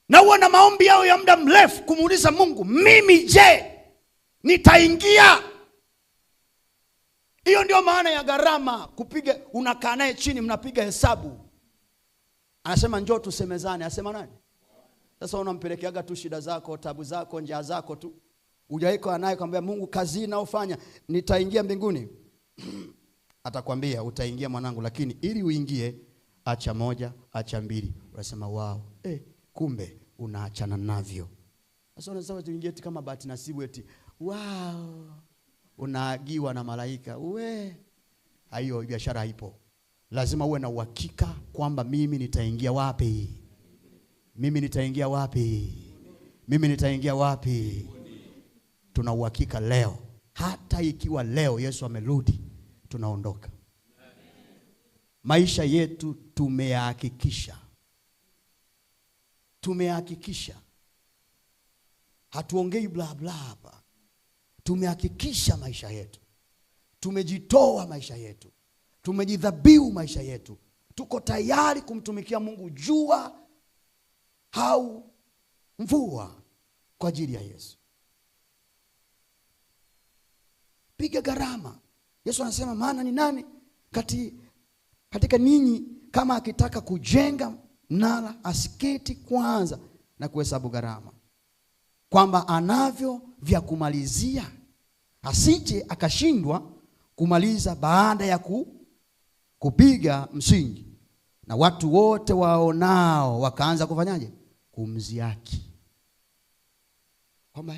Na uwe na maombi yao ya muda mrefu kumuuliza Mungu, mimi je, nitaingia? Hiyo ndio maana ya gharama kupiga. Unakaa naye chini, mnapiga hesabu. Anasema njoo tusemezane. Anasema nani? Sasa unampelekeaga tu shida zako, tabu zako, njaa zako tu. Hujaiko naye kwambia Mungu, kazi ninaofanya nitaingia mbinguni. Atakwambia utaingia mwanangu, lakini ili uingie acha moja, acha mbili. Unasema wow, kumbe unaachana navyo. Sasa unasema tuingie eti kama bahati nasibu eti wow, unaagiwa na malaika. Hiyo biashara haipo. Lazima uwe na uhakika kwamba mimi nitaingia wapi? Mimi nitaingia wapi? Mimi nitaingia wapi? Tuna uhakika leo. Hata ikiwa leo Yesu amerudi, tunaondoka. Maisha yetu tumeyahakikisha. Tumehakikisha. Hatuongei bla bla hapa. Tumehakikisha maisha yetu. Tumejitoa maisha yetu. Tumejidhabihu maisha yetu. Tuko tayari kumtumikia Mungu jua au mvua kwa ajili ya Yesu. Piga gharama. Yesu anasema maana ni nani katika ninyi kama akitaka kujenga mnara asiketi kwanza na kuhesabu gharama, kwamba anavyo vya kumalizia, asije akashindwa kumaliza baada ya kupiga msingi. Na watu wote waonao wakaanza kufanyaje? Kumziaki. Kwamba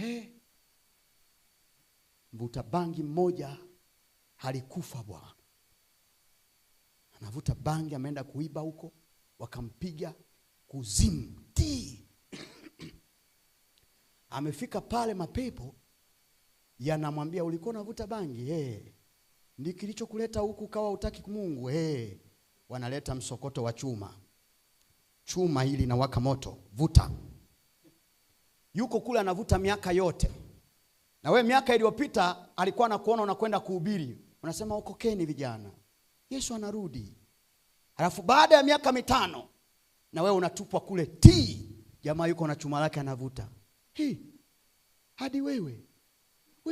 mvuta bangi mmoja halikufa bwana. Anavuta bangi, ameenda kuiba huko, wakampiga kuzimu. Amefika pale, mapepo yanamwambia ulikuwa unavuta bangi? Ndi kilichokuleta huku kawa hutaki Mungu? Wanaleta msokoto wa chuma. Chuma hili na waka moto, vuta. Yuko kule anavuta miaka yote. Na we miaka iliyopita alikuwa anakuona unakwenda kuhubiri. Unasema okokeni vijana, Yesu anarudi. Alafu baada ya miaka 5 na wewe unatupwa kule jamaa yuko na chuma lake anavuta. Hadi wewe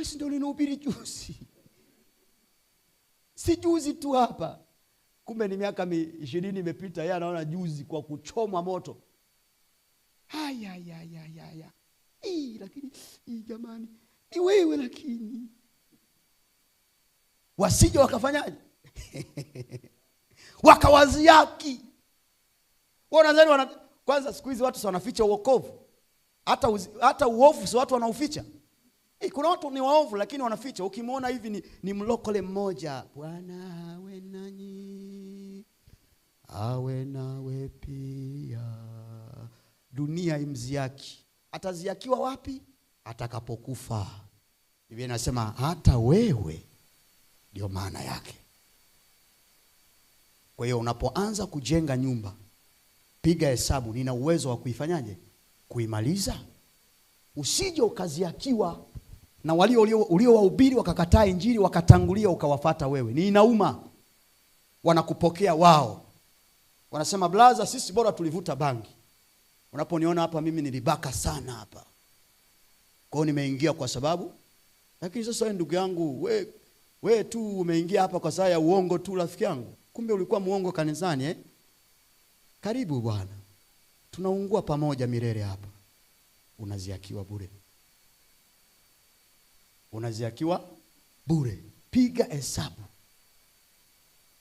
si ndio ulinihubiri juzi? Si juzi tu hapa. Kumbe ni miaka 20 imepita, yeye anaona juzi kwa kuchomwa moto. Lakini jamani, ni wewe lakini. Wasije wakafanyaje? Wakawaziaki. Wanadhani kwanza siku hizi watu wanaficha uokovu. Hata uovu si watu wanauficha. Kuna watu ni waovu lakini wanaficha. Ukimwona hivi ni mlokole mmoja, Bwana awe nanyi, awe nawe pia. Dunia imziaki. Ataziakiwa wapi? Atakapokufa. Biblia inasema hata wewe, ndio maana yake. Kwa hiyo unapoanza kujenga nyumba, piga hesabu, nina uwezo wa kuifanyaje? Kuimaliza. Usije ukaziakiwa na uliowahubiri wakakataa injili, wakatangulia ukawafuata wewe. Ni inauma. Wanakupokea wao. Wanasema blaza, sisi bora tulivuta bangi. Unaponiona hapa mimi nilibaka sana hapa. Kwa hiyo nimeingia kwa sababu. Lakini sasa ndugu yangu, we tu umeingia hapa kwa sababu ya uongo tu rafiki yangu. Kumbe ulikuwa muongo kanisani Karibu bwana. Tunaungua pamoja milele hapa. Unaziakiwa bure. Unaziakiwa bure. Piga hesabu.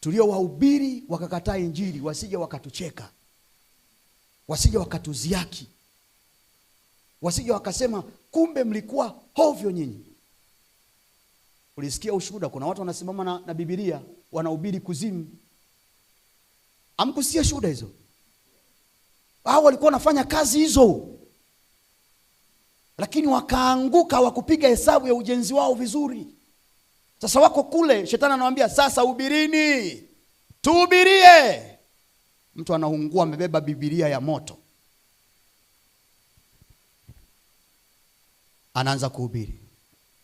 Tuliowahubiri wakakataa injili, wasije wakatucheka. Wasije wakatuziaki. wasije wakasema kumbe mlikuwa hovyo nyinyi. Ulisikia ushuhuda, kuna watu wanasimama na Biblia wanahubiri kuzimu. Hamkusikia shuhuda hizo? Hao walikuwa wanafanya kazi hizo, lakini wakaanguka, hawakupiga hesabu ya ujenzi wao vizuri. Sasa wako kule, shetani anawaambia sasa hubirini, tuhubirie. Mtu anaungua amebeba Biblia ya moto, anaanza kuhubiri,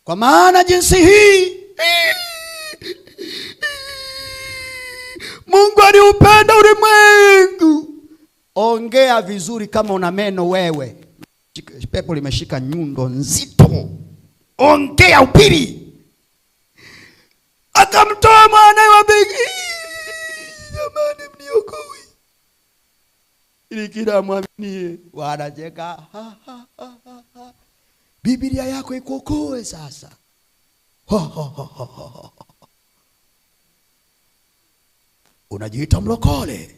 kwa maana jinsi hii Mungu aliupenda ulimwengu. Ongea vizuri kama una meno wewe. Pepo limeshika nyundo nzito. Ongea, hubiri. Akamtoa mwanae wa pekee, jamani mniokoe, ili kila mwaminie. Wanacheka. Biblia yako ikuokoe sasa. Unajiita mlokole,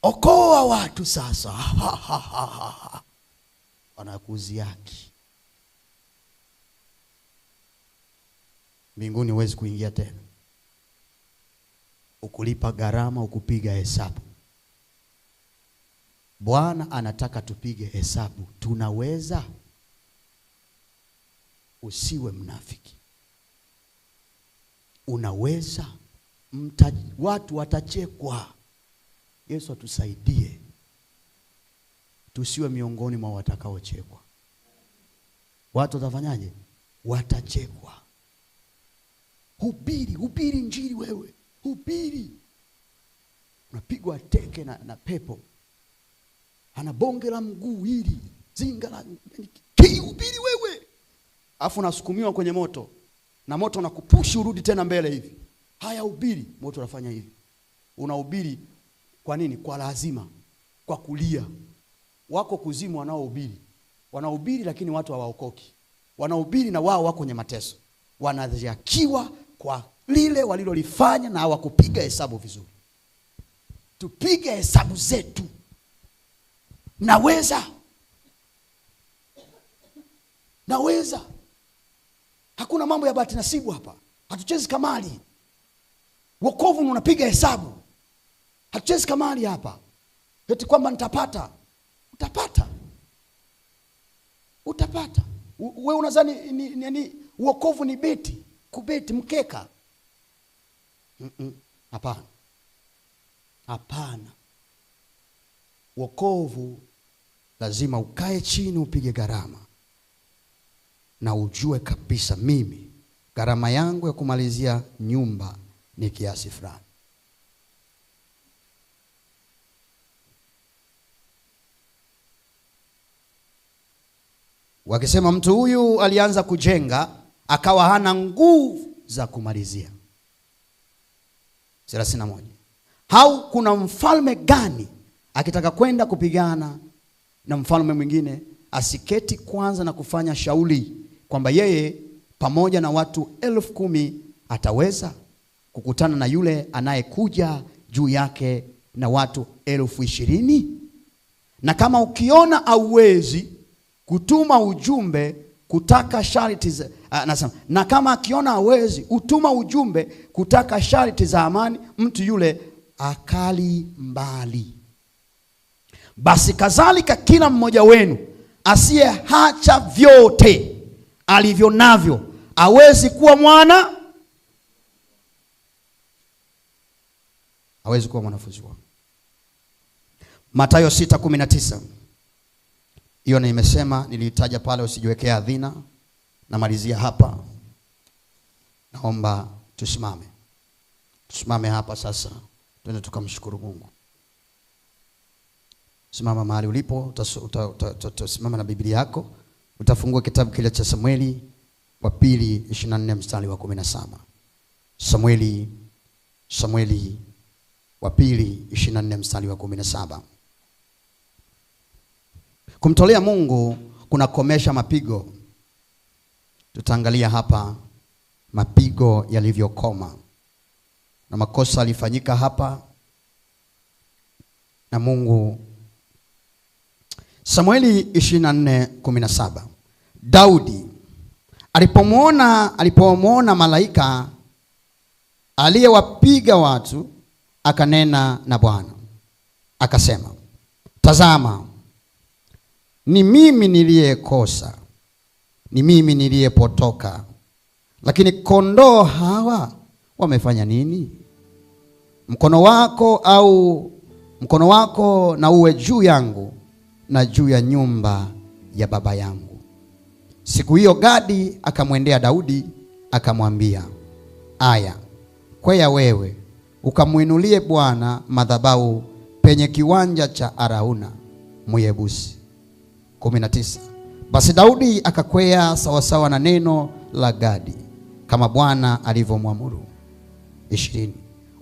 okoa watu sasa. Wanakuziaki. Mbinguni huwezi kuingia tena, ukulipa gharama, ukupiga hesabu. Bwana anataka tupige hesabu. Tunaweza? Usiwe mnafiki. Unaweza? Watu watachekwa. Yesu atusaidie tusiwe miongoni mwa watakaochekwa. Watu watafanyaje? Watachekwa. Hubiri injili wewe. Hubiri. Unapigwa teke na pepo. Ana bonge la mguu hili, zinga la hubiri wewe. Alafu unasukumiwa kwenye moto, na moto unakupushi urudi tena mbele hivi. Haya, hubiri. Moto unafanya hivi. Unahubiri kwa nini? Kwa lazima, kwa kulia. Wako kuzimu wanaohubiri. Wanahubiri lakini watu hawaokoki. Wanahubiri na wao wako kwenye mateso. Wanadhihakiwa kwa lile walilolifanya na hawakupiga hesabu vizuri. Tupige hesabu zetu. Naweza. Hakuna mambo ya bahati nasibu hapa. Hatuchezi kamari. Wokovu unapiga hesabu. Hatuchezi kamari hapa. Eti kwamba nitapata. Utapata. Wewe unadhani ni wokovu ni beti, kubeti mkeka? Hapana. Wokovu lazima ukae chini, upige gharama, na ujue kabisa mimi gharama yangu ya kumalizia nyumba ni kiasi fulani. Wakisema mtu huyu alianza kujenga akawa hana nguvu za kumalizia. 31. Hau kuna mfalme gani akitaka kwenda kupigana na mfalme mwingine asiketi kwanza na kufanya shauri kwamba yeye pamoja na watu 10,000 ataweza kukutana na yule anayekuja juu yake na watu 20,000? Na kama ukiona hauwezi kutuma ujumbe kutaka sharti za na kama akiona hawezi utuma ujumbe kutaka sharti za amani, mtu yule akali mbali. Basi kadhalika kila mmoja wenu asiyeacha vyote alivyo navyo hawezi kuwa mwanafunzi wangu. Mathayo 6:19. Hiyo nimesema, nilitaja pale, usijiwekea adhina. Namalizia hapa. Naomba tusimame hapa sasa, twende tukamshukuru Mungu. Simama mahali ulipo, utasimama na Biblia yako, utafungua kitabu kile cha Samueli wa pili 24 mstari wa 17. Samueli wa pili 24 mstari wa 17. Kumtolea Mungu kunakomesha mapigo. Tutaangalia hapa mapigo yalivyokoma, na makosa alifanyika hapa na Mungu. Samueli 24:17. Daudi alipomwona malaika aliyewapiga watu, akanena na Bwana akasema, tazama, ni mimi niliyekosa, ni mimi niliyepotoka, lakini kondoo hawa wamefanya nini? Mkono wako na uwe juu yangu na juu ya nyumba ya baba yangu. Siku hiyo Gadi akamwendea Daudi akamwambia, aya, kwea wewe ukamwinulie Bwana madhabahu penye kiwanja cha Arauna Myebusi. 19. Basi Daudi akakwea sawasawa na neno la Gadi, kama Bwana alivyomwamuru. 20.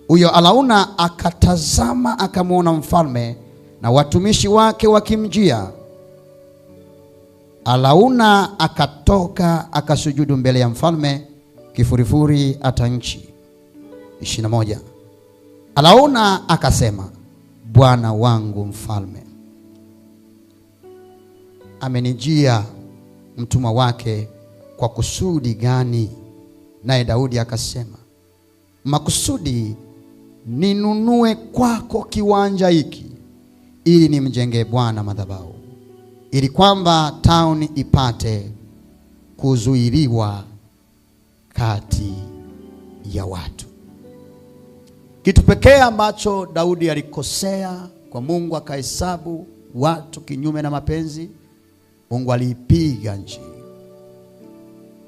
Huyo Arauna akatazama, akamwona mfalme na watumishi wake wakimjia. Arauna akatoka akasujudu mbele ya mfalme, kifurifuri hata nchi. 21. Arauna akasema, Bwana wangu mfalme amenijia mtumwa wake kwa kusudi gani? Naye Daudi akasema, makusudi ninunue kwako kiwanja hiki ili nimjenge Bwana madhabahu, ili kwamba tauni ipate kuzuiliwa kati ya watu. Kitu pekee ambacho Daudi alikosea kwa Mungu, akahesabu watu kinyume na mapenzi, Mungu aliipiga nchi.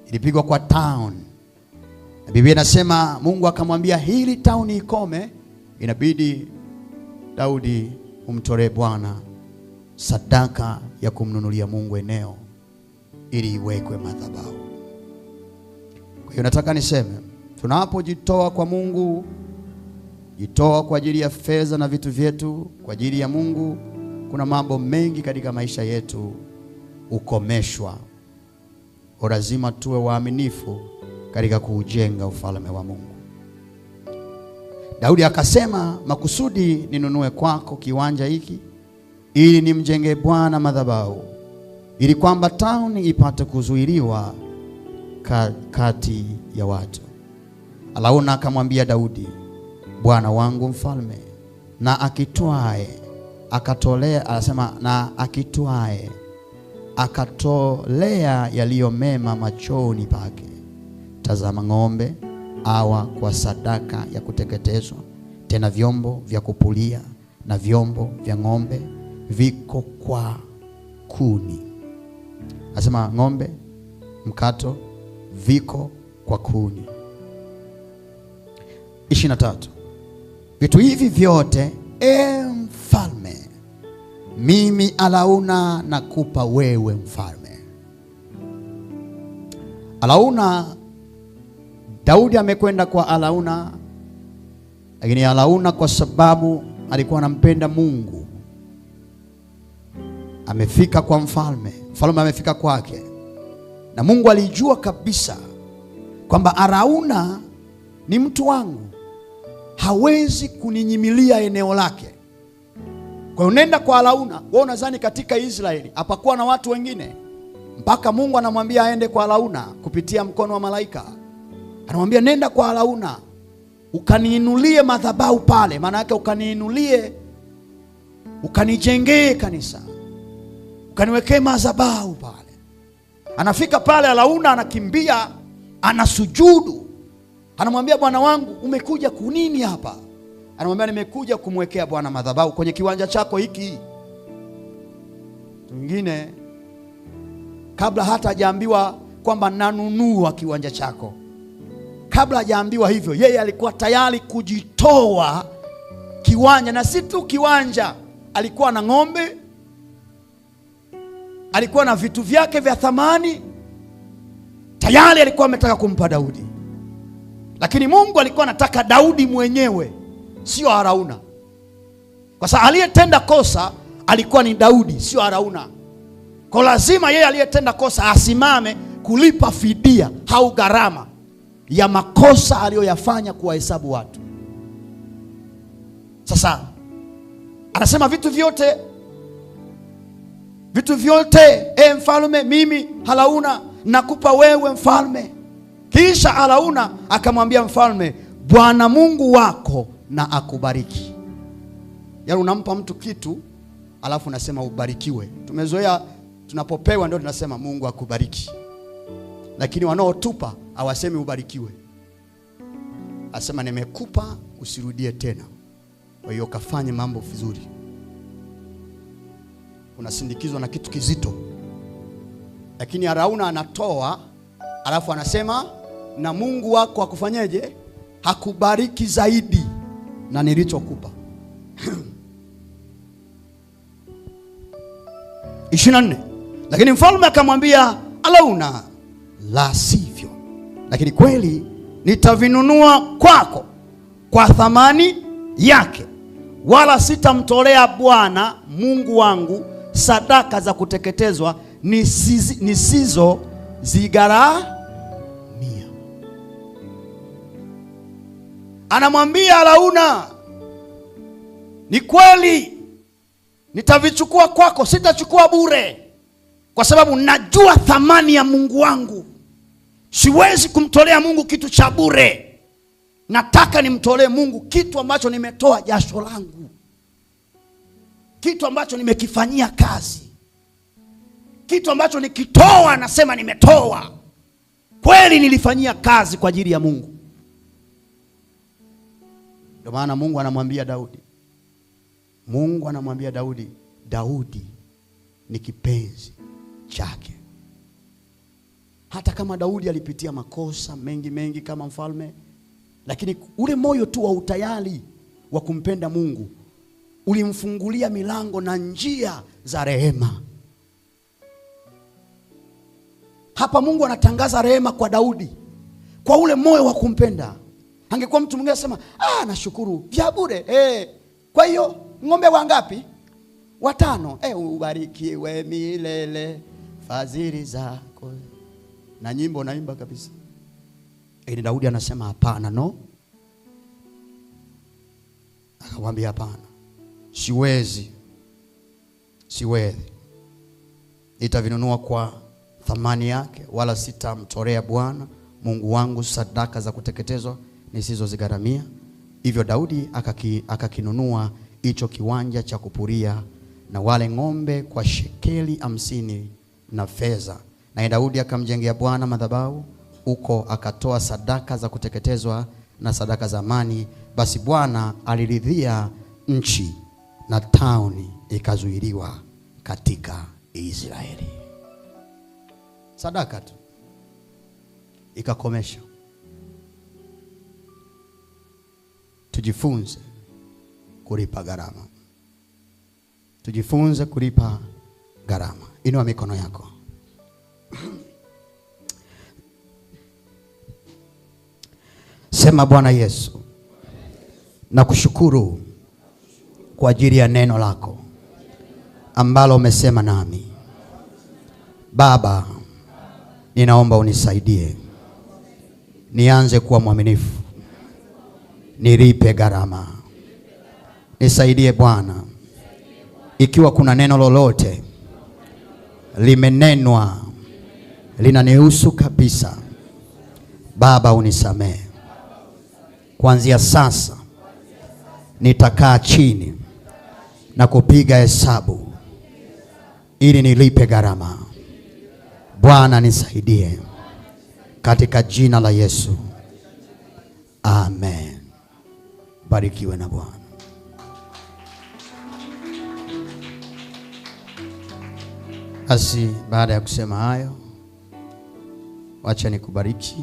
Ilipigwa kwa town. Na Biblia inasema Mungu akamwambia, hili town ikome, inabidi Daudi umtolee Bwana sadaka ya kumnunulia Mungu eneo ili iwekwe madhabahu. Kwa hiyo nataka niseme, tunapojitoa kwa Mungu, jitoa kwa ajili ya fedha na vitu vyetu kwa ajili ya Mungu, kuna mambo mengi katika maisha yetu ukomeshwa. Lazima tuwe waaminifu katika kuujenga ufalme wa Mungu. Daudi akasema, makusudi ninunue kwako kiwanja hiki ili nimjenge Bwana madhabahu, ili kwamba tauni ipate kuzuiliwa kati ya watu. Arauna akamwambia Daudi, Bwana wangu mfalme, na akitwae akatolea, anasema na akitwae akatolea yaliyo mema machoni pake, tazama ng'ombe awa kwa sadaka ya kuteketezwa, tena vyombo vya kupulia na vyombo vya ng'ombe viko kwa kuni. Anasema ng'ombe, mkato viko kwa kuni. 23. Vitu hivi vyote, mfalme, mimi Arauna nakupa wewe mfalme. Arauna, Daudi amekwenda kwa Arauna, lakini Arauna kwa sababu alikuwa anampenda Mungu, amefika kwa mfalme. Mfalme amefika kwake, na Mungu alijua kabisa kwamba Arauna ni mtu wangu, hawezi kuninyimilia eneo lake. Kwa hiyo nenda kwa Arauna. Wewe unadhani katika Israeli hapakuwa na watu wengine? Mpaka Mungu anamwambia aende kwa Arauna kupitia mkono wa malaika. Anamwambia nenda kwa Arauna ukaniinulie madhabahu pale, maana yake ukaniinulie, ukanijengee kanisa, ukaniwekee madhabahu pale. Anafika pale, Arauna anakimbia, anasujudu. Anamwambia, Bwana wangu umekuja kunini hapa? Anamwambia, nimekuja kumwekea Bwana madhabahu kwenye kiwanja chako hiki. Mwingine kabla hata hajaambiwa kwamba nanunua kiwanja chako, kabla hajaambiwa hivyo, yeye alikuwa tayari kujitoa kiwanja. Na si tu kiwanja, alikuwa na ng'ombe, alikuwa na vitu vyake vya thamani, tayari alikuwa ametaka kumpa Daudi. Lakini Mungu alikuwa anataka Daudi mwenyewe, sio Arauna. Kwa sababu aliyetenda kosa alikuwa ni Daudi, sio Arauna. Kwa lazima yeye aliyetenda kosa asimame kulipa fidia au gharama ya makosa aliyoyafanya kuwahesabu watu. Sasa anasema vitu vyote vitu vyote mfalme, mimi Arauna nakupa wewe mfalme. Kisha Arauna akamwambia mfalme, Bwana Mungu wako na akubariki. Yaani unampa mtu kitu alafu unasema ubarikiwe. Tumezoea tunapopewa ndio tunasema Mungu akubariki, lakini wanaotupa hawasemi ubarikiwe. Asema nimekupa usirudie tena, kwa hiyo kafanye mambo vizuri. Unasindikizwa na kitu kizito. Lakini Arauna anatoa alafu anasema na Mungu wako akufanyeje? Hakubariki zaidi na nilichokupa. 24. Lakini mfalme akamwambia Arauna, la sivyo, lakini kweli nitavinunua kwako kwa thamani yake, wala sitamtolea Bwana Mungu wangu sadaka za kuteketezwa nisizo zigharamia. Anamwambia Arauna, ni kweli nitavichukua kwako, sitachukua bure, kwa sababu najua thamani ya Mungu wangu. Siwezi kumtolea Mungu kitu cha bure. Nataka nimtolee Mungu kitu ambacho nimetoa jasho langu, kitu ambacho nimekifanyia kazi, kitu ambacho nikitoa nasema nimetoa kweli, nilifanyia kazi kwa ajili ya Mungu. Ndio maana Mungu anamwambia Daudi, Daudi ni kipenzi chake. Hata kama Daudi alipitia makosa mengi kama mfalme, lakini ule moyo tu wa utayari wa kumpenda Mungu ulimfungulia milango na njia za rehema. Hapa Mungu anatangaza rehema kwa Daudi kwa ule moyo wa kumpenda. Angekuwa mtu mwingine asema, nashukuru vya bure. Kwa hiyo ng'ombe wangapi? 5. Ubarikiwe milele fadhili zako. Na nyimbo naimba kabisa. Ili Daudi anasema hapana, no. Akamwambia hapana, siwezi. Nitavinunua kwa thamani yake, wala sitamtolea Bwana Mungu wangu sadaka za kuteketezwa nisizozigharamia. Hivyo Daudi akakinunua hicho kiwanja cha kupuria na wale ng'ombe kwa shekeli 50 na fedha. Na Daudi akamjengea Bwana madhabahu huko, akatoa sadaka za kuteketezwa na sadaka za amani. Basi Bwana aliridhia nchi na tauni ikazuiliwa katika Israeli. Sadaka tu ikakomesha. Tujifunze kulipa gharama. Tujifunze kulipa gharama. Inua mikono yako. Sema, Bwana Yesu, nakushukuru kwa ajili ya neno lako ambalo umesema nami. Baba, ninaomba unisaidie nianze kuwa mwaminifu, nilipe gharama. Nisaidie Bwana, ikiwa kuna neno lolote limenenwa linanihusu kabisa, Baba unisamehe. Kuanzia sasa nitakaa chini na kupiga hesabu ili nilipe gharama. Bwana nisaidie katika jina la Yesu. Amen. Barikiwe na Bwana. Basi baada ya kusema hayo, wacha nikubariki.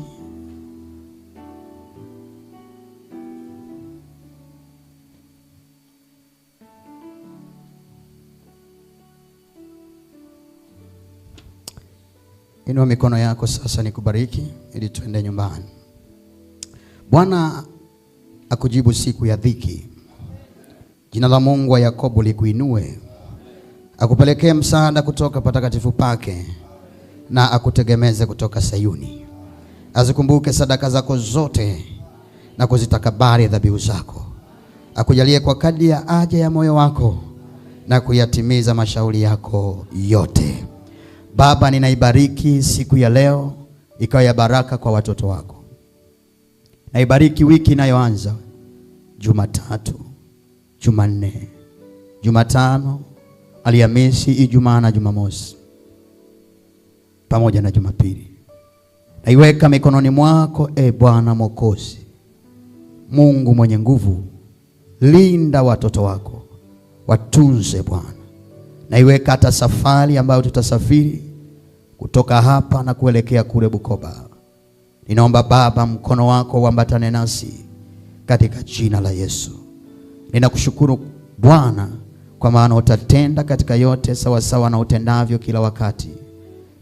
Inua mikono yako sasa nikubariki ili tuende nyumbani. Bwana akujibu siku ya dhiki. Jina la Mungu wa Yakobo likuinue. Akupelekee msaada kutoka patakatifu pake na akutegemeze kutoka Sayuni. Azikumbuke sadaka zako zote na kuzitakabali dhabihu zako. Akujalie kwa kadri ya haja ya moyo wako na kuyatimiza mashauri yako yote. Baba, ninaibariki siku ya leo ikawa ya baraka kwa watoto wako. Naibariki wiki inayoanza Jumatatu, Jumanne, Jumatano, Alhamisi, Ijumaa na Jumamosi pamoja na Jumapili. Naiweka mikononi mwako, Bwana Mwokozi, Mungu mwenye nguvu. Linda watoto wako, watunze Bwana. Naiweka hata safari ambayo tutasafiri kutoka hapa na kuelekea kule Bukoba. Ninaomba Baba, mkono wako uambatane nasi katika jina la Yesu. Ninakushukuru Bwana kwa maana utatenda katika yote sawa sawa na utendavyo kila wakati.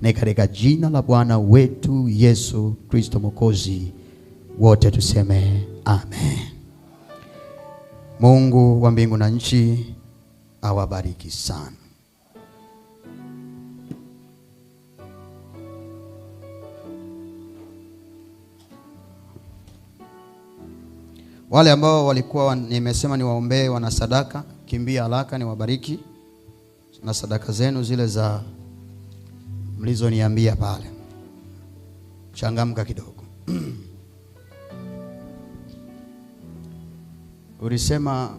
Na katika jina la Bwana wetu Yesu Kristo Mwokozi, wote tuseme amen. Mungu wa mbingu na nchi awabariki sana. Wale ambao walikuwa nimesema niwaombee wana sadaka, kimbia haraka niwabariki na sadaka zenu zile za mlizoniambia pale. Changamka kidogo. Ulisema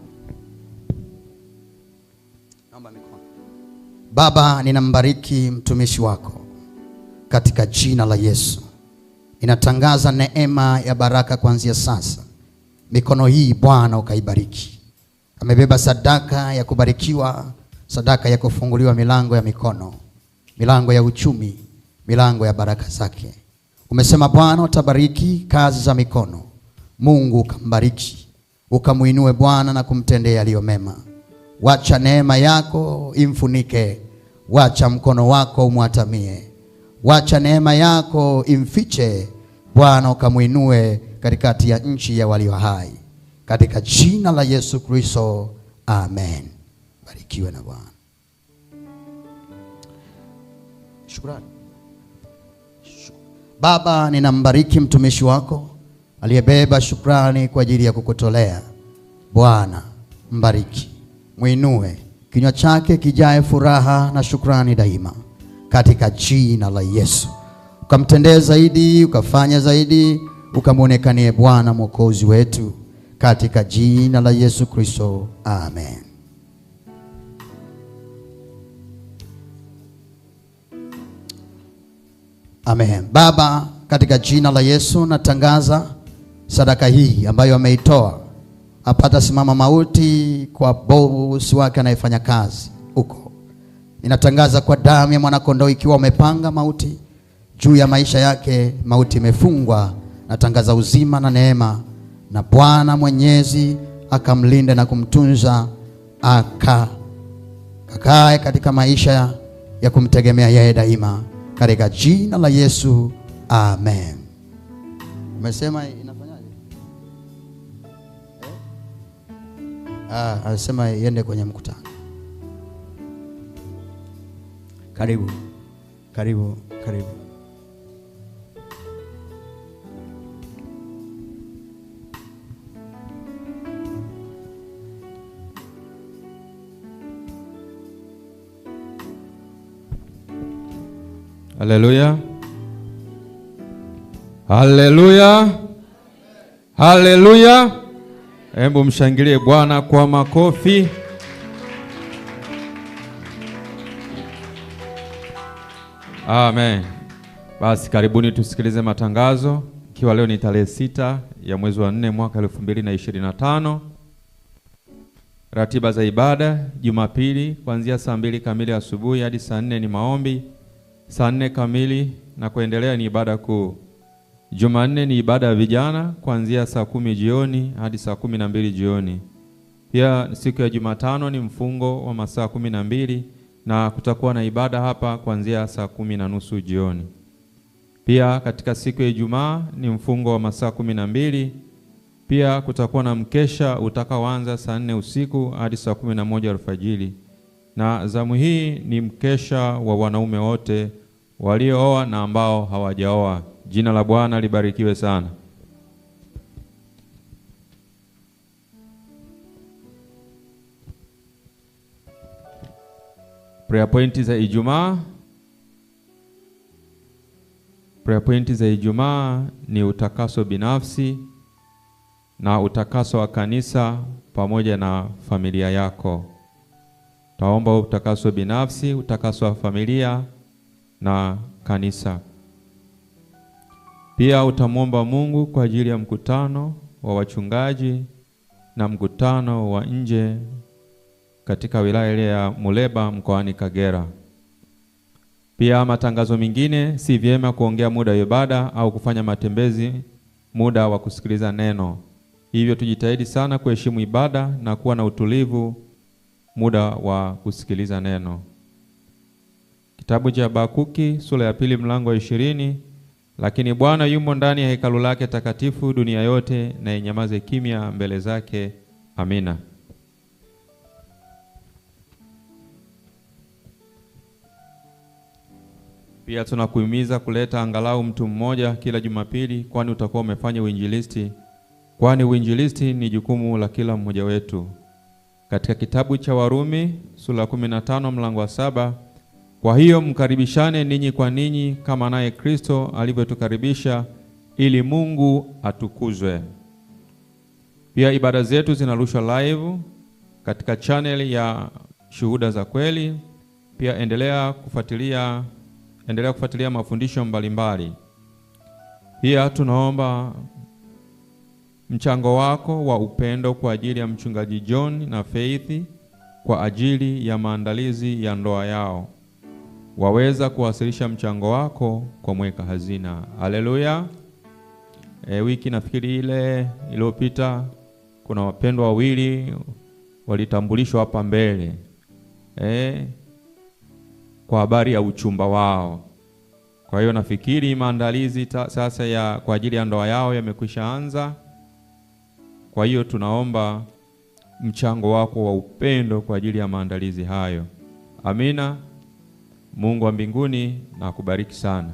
naomba mikono. Baba, ninambariki mtumishi wako katika jina la Yesu. Ninatangaza neema ya baraka kuanzia sasa. Mikono hii Bwana ukaibariki. Amebeba sadaka ya kubarikiwa, sadaka ya kufunguliwa milango ya mikono, milango ya uchumi, milango ya baraka zake. Umesema Bwana utabariki kazi za mikono. Mungu ukambariki, ukamuinue Bwana na kumtendea yaliyo mema. Wacha neema yako imfunike, wacha mkono wako umwatamie, wacha neema yako imfiche Bwana, ukamuinue katikati ya nchi ya walio hai. Katika jina la Yesu Kristo, amen. Barikiwe na Bwana. Shukrani. Baba, ninambariki mtumishi wako aliyebeba shukrani kwa ajili ya kukutolea. Bwana, mbariki, muinue, kinywa chake kijae furaha na shukrani daima. Katika jina la Yesu, ukamtendee zaidi, ukafanya zaidi, ukamuonekanie Bwana Mwokozi wetu. Katika jina la Yesu Kristo, amen. Amen. Baba, katika jina la Yesu natangaza sadaka hii ambayo ameitoa. Apata simama mauti kwa bosi wake anayefanya kazi huko. Ninatangaza kwa damu ya mwana kondoo, ikiwa umepanga mauti juu ya maisha yake, mauti imefungwa. Natangaza uzima na neema, na Bwana Mwenyezi akamlinde na kumtunza, akakae katika maisha ya kumtegemea yeye daima. Katika jina la Yesu, amen. Umesema inafanyaje? Anasema iende kwenye mkutano. Karibu. Karibu, karibu. Haleluya. Haleluya. Haleluya. Hebu mshangilie Bwana kwa makofi. Amen. Basi karibuni tusikilize matangazo. Ikiwa leo ni tarehe 6 ya mwezi wa 4 mwaka 2025. Ratiba za ibada: Jumapili kuanzia saa 2 kamili asubuhi hadi saa 4 ni maombi. Saa 4 kamili na kuendelea ni ibada kuu. Jumanne ni ibada ya vijana kuanzia saa 10 jioni hadi saa 12 jioni. Pia siku ya Jumatano ni mfungo wa masaa 12 na kutakuwa na ibada hapa kuanzia saa 10:30 jioni. Pia katika siku ya Ijumaa ni mfungo wa masaa 12. Pia kutakuwa na mkesha utakaoanza saa 4 usiku hadi saa 11 alfajiri. Na zamu hii ni mkesha wa wanaume wote waliooa na ambao hawajaoa. Jina la Bwana libarikiwe sana. Prayer point za Ijumaa. Prayer point za Ijumaa ni utakaso binafsi na utakaso wa kanisa pamoja na familia yako. Taomba utakaso binafsi, utakaso wa familia na kanisa. Pia utamwomba Mungu kwa ajili ya mkutano wa wachungaji na mkutano wa nje katika wilaya ile ya Muleba mkoani Kagera. Pia matangazo mengine, si vyema kuongea muda wa ibada au kufanya matembezi muda wa kusikiliza neno. Hivyo tujitahidi sana kuheshimu ibada na kuwa na utulivu muda wa kusikiliza neno. Kitabu cha Habakuki sura ya 2 mlango wa 20. Lakini Bwana yumo ndani ya hekalu lake takatifu, dunia yote na inyamaze kimya mbele zake. Amina. Pia tunakuhimiza kuleta angalau mtu mmoja kila Jumapili, kwani utakuwa umefanya uinjilisti. Kwani uinjilisti ni jukumu la kila mmoja wetu. Katika kitabu cha Warumi sura ya 15 mlango wa 7, kwa hiyo mkaribishane ninyi kwa ninyi kama naye Kristo alivyotukaribisha ili Mungu atukuzwe. Pia ibada zetu zinarushwa live katika channel ya Shuhuda za Kweli. Pia endelea kufuatilia mafundisho mbalimbali. Pia tunaomba mchango wako wa upendo kwa ajili ya mchungaji John na Faith kwa ajili ya maandalizi ya ndoa yao. Waweza kuwasilisha mchango wako kwa mweka hazina. Haleluya. Wiki nafikiri ile iliyopita kuna wapendwa wawili walitambulishwa hapa mbele. Kwa habari ya uchumba wao. Kwa hiyo nafikiri maandalizi sasa kwa ajili ya ndoa yao yamekwisha anza. Kwa hiyo tunaomba mchango wako wa upendo kwa ajili ya maandalizi hayo. Amina. Mungu wa mbinguni na akubariki sana.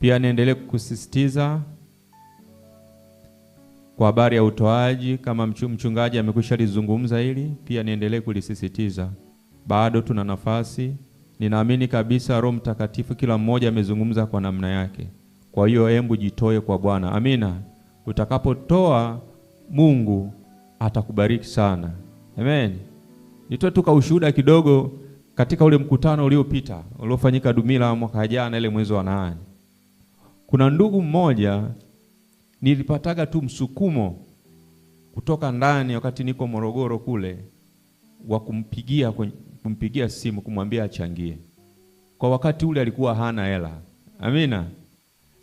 Pia niendelee kukusisitiza kwa habari ya utoaji, kama mchungaji amekwisha lizungumza hili, pia niendelee kulisisitiza. Bado tuna nafasi. Ninaamini kabisa Roho Mtakatifu kila mmoja amezungumza kwa namna yake. Kwa hiyo hebu jitoe kwa Bwana. Amina. Utakapotoa Mungu atakubariki sana. Amen. Nitoe tu ushuhuda kidogo katika ule mkutano uliopita uliofanyika Dumila mwaka jana ile mwezi wa 8. Kuna ndugu mmoja nilipataga tu msukumo kutoka ndani wakati niko Morogoro kule wa kumpigia simu kumwambia achangie. Kwa wakati ule alikuwa hana hela. Amina.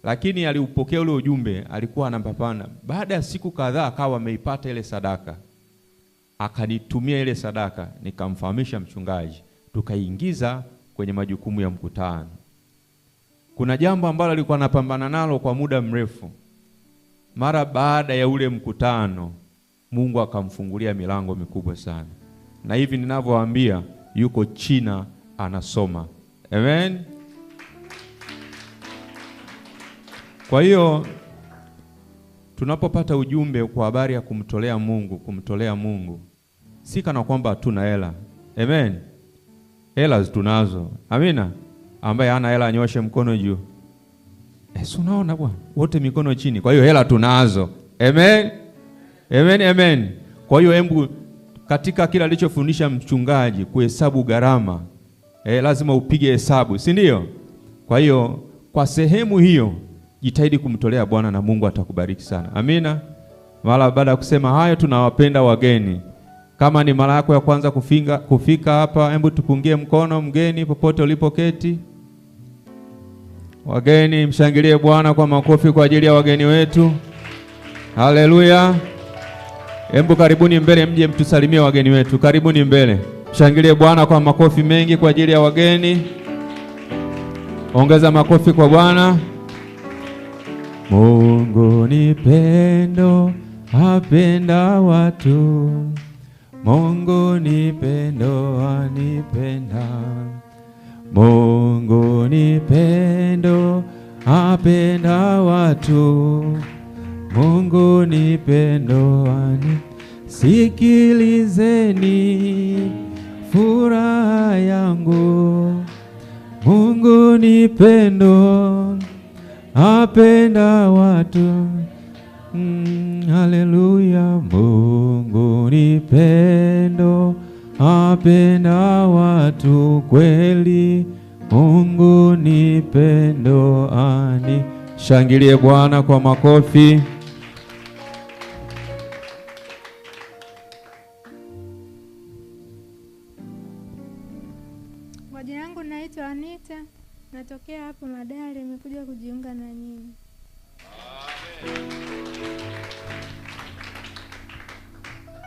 Lakini aliupokea ule ujumbe, alikuwa anampapana. Baada ya siku kadhaa akawa ameipata ile sadaka. Akanitumia ile sadaka, nikamfahamisha mchungaji, tukaingiza kwenye majukumu ya mkutano. Kuna jambo ambalo alikuwa anapambana nalo kwa muda mrefu. Mara baada ya ule mkutano, Mungu akamfungulia milango mikubwa sana. Na hivi ninavyowaambia, yuko China anasoma. Amen. Kwa hiyo tunapopata ujumbe kwa habari ya kumtolea Mungu, si kana kwamba hatuna hela. Amen. Hela tunazo. Amina. Ambaye hana hela anyoshe mkono juu. Unaona bwana, wote mikono chini. Kwa hiyo hela tunazo. Amen. Amen, amen. Kwa hiyo hebu katika kila alichofundisha mchungaji kuhesabu gharama, lazima upige hesabu, si ndio? Kwa hiyo kwa sehemu hiyo jitahidi kumtolea Bwana na Mungu atakubariki sana. Amina. Mara baada ya kusema hayo, tunawapenda wageni. Kama ni mara yako ya kwanza kufika hapa, hebu tupungie mkono mgeni popote ulipoketi. Wageni, mshangilie Bwana kwa makofi kwa ajili ya wageni wetu. Haleluya. Hebu karibuni mbele, mje mtusalimie wageni wetu. Karibuni mbele. Mshangilie Bwana kwa makofi mengi kwa ajili ya wageni. Ongeza makofi kwa Bwana. Mungu ni pendo, apenda watu. Mungu ni pendo, anipenda. Mungu ni pendo, apenda watu. Mungu ni pendo, sikilizeni, furaha yangu. Mungu ni pendo, apenda watu. Haleluya. Mungu ni pendo, apenda watu kweli. Mungu ni pendo ani. Shangilie Bwana kwa makofi. Majina yangu naitwa Anita, natokea hapo Madale, nimekuja kujiunga na nyinyi.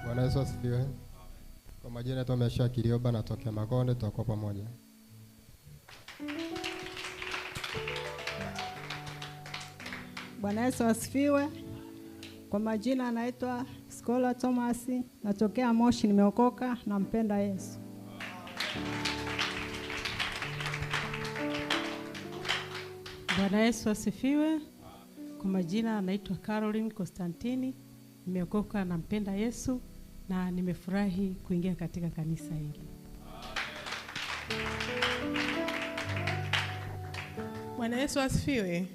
Bwana Yesu asifiwe. Kwa majina naitwa Mesha Kirioba, natokea Makonde, tutakuwa pamoja. Bwana Yesu asifiwe. Kwa majina naitwa Skola Thomas, natokea Moshi, nimeokoka, nampenda Yesu. Bwana Yesu asifiwe. Kwa majina naitwa Caroline Constantini, nimeokoka, nampenda Yesu na nimefurahi kuingia katika kanisa hili. Bwana Yesu asifiwe.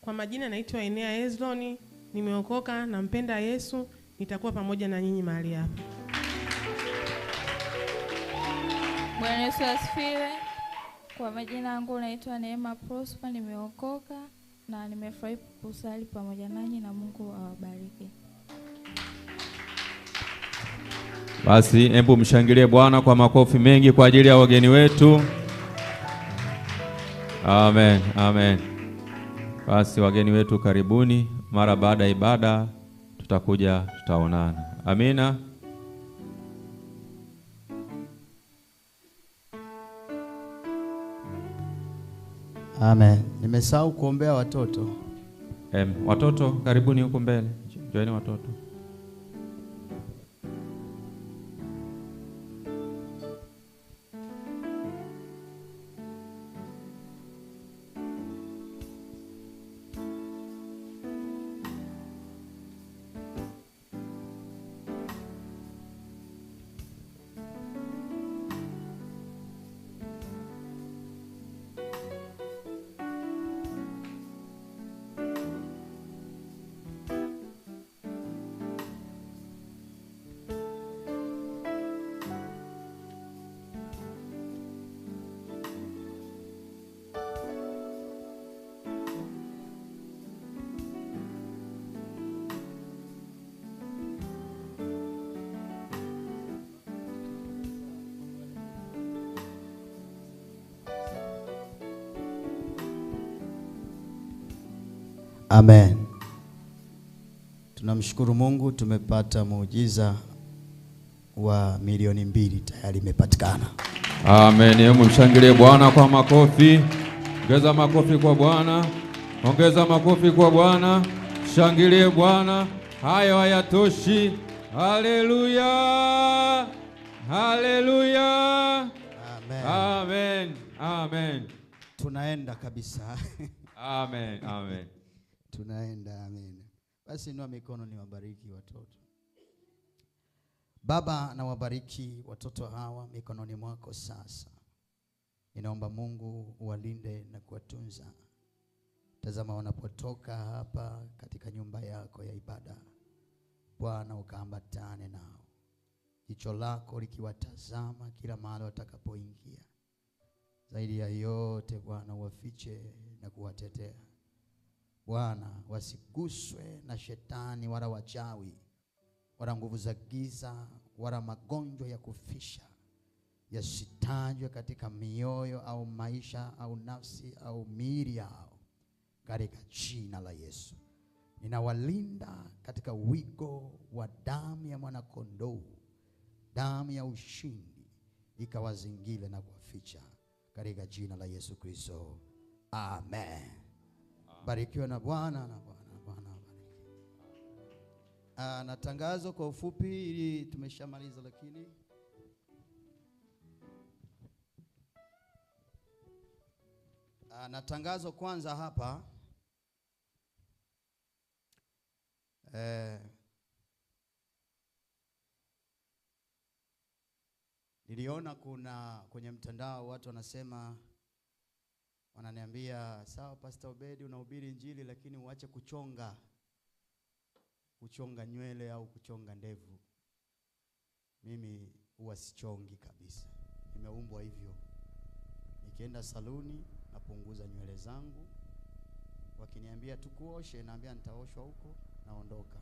Kwa majina naitwa Enea Ezloni, nimeokoka, nampenda Yesu, nitakuwa pamoja na nyinyi mahali hapa. Bwana Yesu asifiwe. Kwa majina yangu naitwa Neema Prosper, nimeokoka na nimefurahi kusali pamoja nanyi na Mungu awabariki. Basi hebu mshangilie Bwana kwa makofi mengi kwa ajili ya wageni wetu. Amen, amen. Basi wageni wetu karibuni, mara baada ya ibada tutakuja tutaonana. Amina. Amen. Nimesahau kuombea watoto. Watoto karibuni huko mbele. Joeni watoto. Amen. Tunamshukuru Mungu, tumepata muujiza wa milioni 2 tayari imepatikana. Amen. Hebu mshangilie Bwana kwa makofi. Ongeza makofi kwa Bwana. Ongeza makofi kwa Bwana. Shangilie Bwana. Hayo hayatoshi. Haleluya. Haleluya. Amen. Amen. Amen. Tunaenda kabisa. Amen. Amen. Tunaenda. Amen. Basi inua mikono niwabariki watoto. Baba, na wabariki watoto hawa mikononi mwako sasa. Ninaomba Mungu uwalinde na kuwatunza. Tazama wanapotoka hapa katika nyumba yako ya ibada. Bwana ukaambatane nao. Jicho lako likiwatazama kila mahali watakapoingia. Zaidi ya yote Bwana uwafiche na kuwatetea. Bwana wasiguswe na shetani wala wachawi wala nguvu za giza wala magonjwa ya kufisha yasitajwe katika mioyo au maisha au nafsi au miili yao katika jina la Yesu. Ninawalinda katika wigo wa damu ya mwana kondoo, damu ya ushindi ikawazingile na kuwaficha katika jina la Yesu Kristo. Amen. Barikiwa na Bwana na Bwana bariki. Na tangazo kwa ufupi ili tumeshamaliza, lakini na tangazo kwanza hapa Niliona kuna kwenye mtandao watu wanasema, wananiambia sawa Pastor Obedi unahubiri injili lakini uache kuchonga nywele au kuchonga ndevu. Mimi huwa sichongi kabisa. Nimeumbwa hivyo. Nikienda saluni napunguza nywele zangu. Wakiniambia tukuoshe, naambia nitaoshwa huko, naondoka.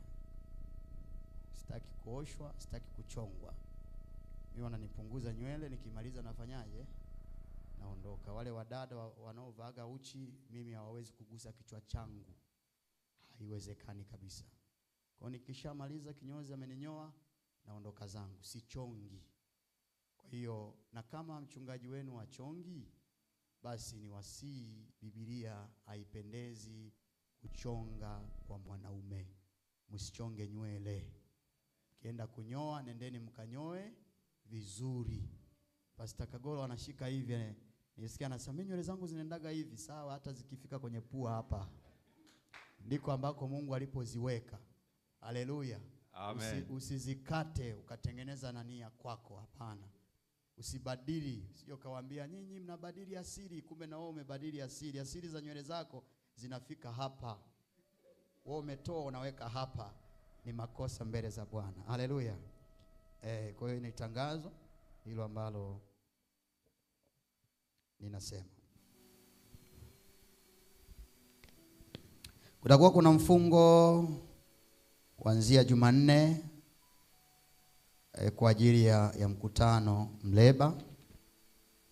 Sitaki kuoshwa, sitaki kuchongwa. Mimi wananipunguza nywele, nikimaliza nafanyaje? Naondoka. Wale wadada wanaovaaga uchi, mimi hawawezi kugusa kichwa changu. Haiwezekani kabisa. Kwa nikishamaliza kinyozi ameninyoa, naondoka zangu, sichongi. Kwa hiyo na kama mchungaji wenu wachongi, basi ni wasii, Biblia haipendezi kuchonga kwa mwanaume. Msichonge nywele. Kienda kunyoa, nendeni mkanyoe vizuri. Pastor Kagolo anashika hivi, nisikia anasema nywele zangu zinaendaga hivi. Sawa, hata zikifika kwenye pua hapa ndiko ambako Mungu alipoziweka. Haleluya. Amen. Usizikate ukatengeneza nania kwako, hapana. Usibadili, sio kawaambia nyinyi mnabadili asili, kumbe na wewe umebadili asili. Asili za nywele zako zinafika hapa. Wewe umetoa unaweka hapa. Ni makosa mbele za Bwana. Haleluya. Kwa hiyo ni tangazo hilo ambalo ninasema. Kutakuwa kuna mfungo kuanzia Jumanne kwa ajili ya mkutano Mleba.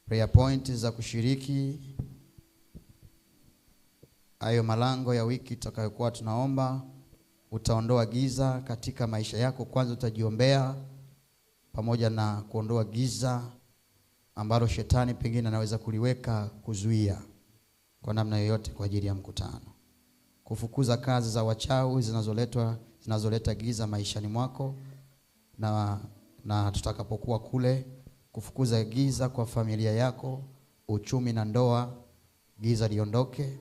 Prayer point za kushiriki hayo malango ya wiki tutakayokuwa tunaomba. Utaondoa giza katika maisha yako. Kwanza utajiombea pamoja na kuondoa giza ambalo shetani pengine anaweza kuliweka kuzuia kwa namna yoyote kwa ajili ya mkutano. Kufukuza kazi za wachawi zinazoleta giza maishani mwako, na tutakapokuwa kule kufukuza giza kwa familia yako, uchumi na ndoa, giza liondoke.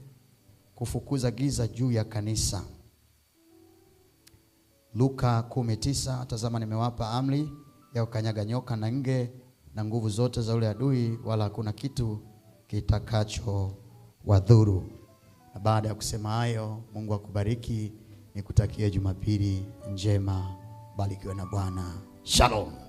Kufukuza giza juu ya kanisa. Luka 19, tazama nimewapa amri ya kukanyaga nyoka na nge na nguvu zote za ule adui, wala hakuna kitu kitakacho wadhuru. Na baada ya kusema hayo, Mungu akubariki, nikutakie Jumapili njema, barikiwe na Bwana. Shalom.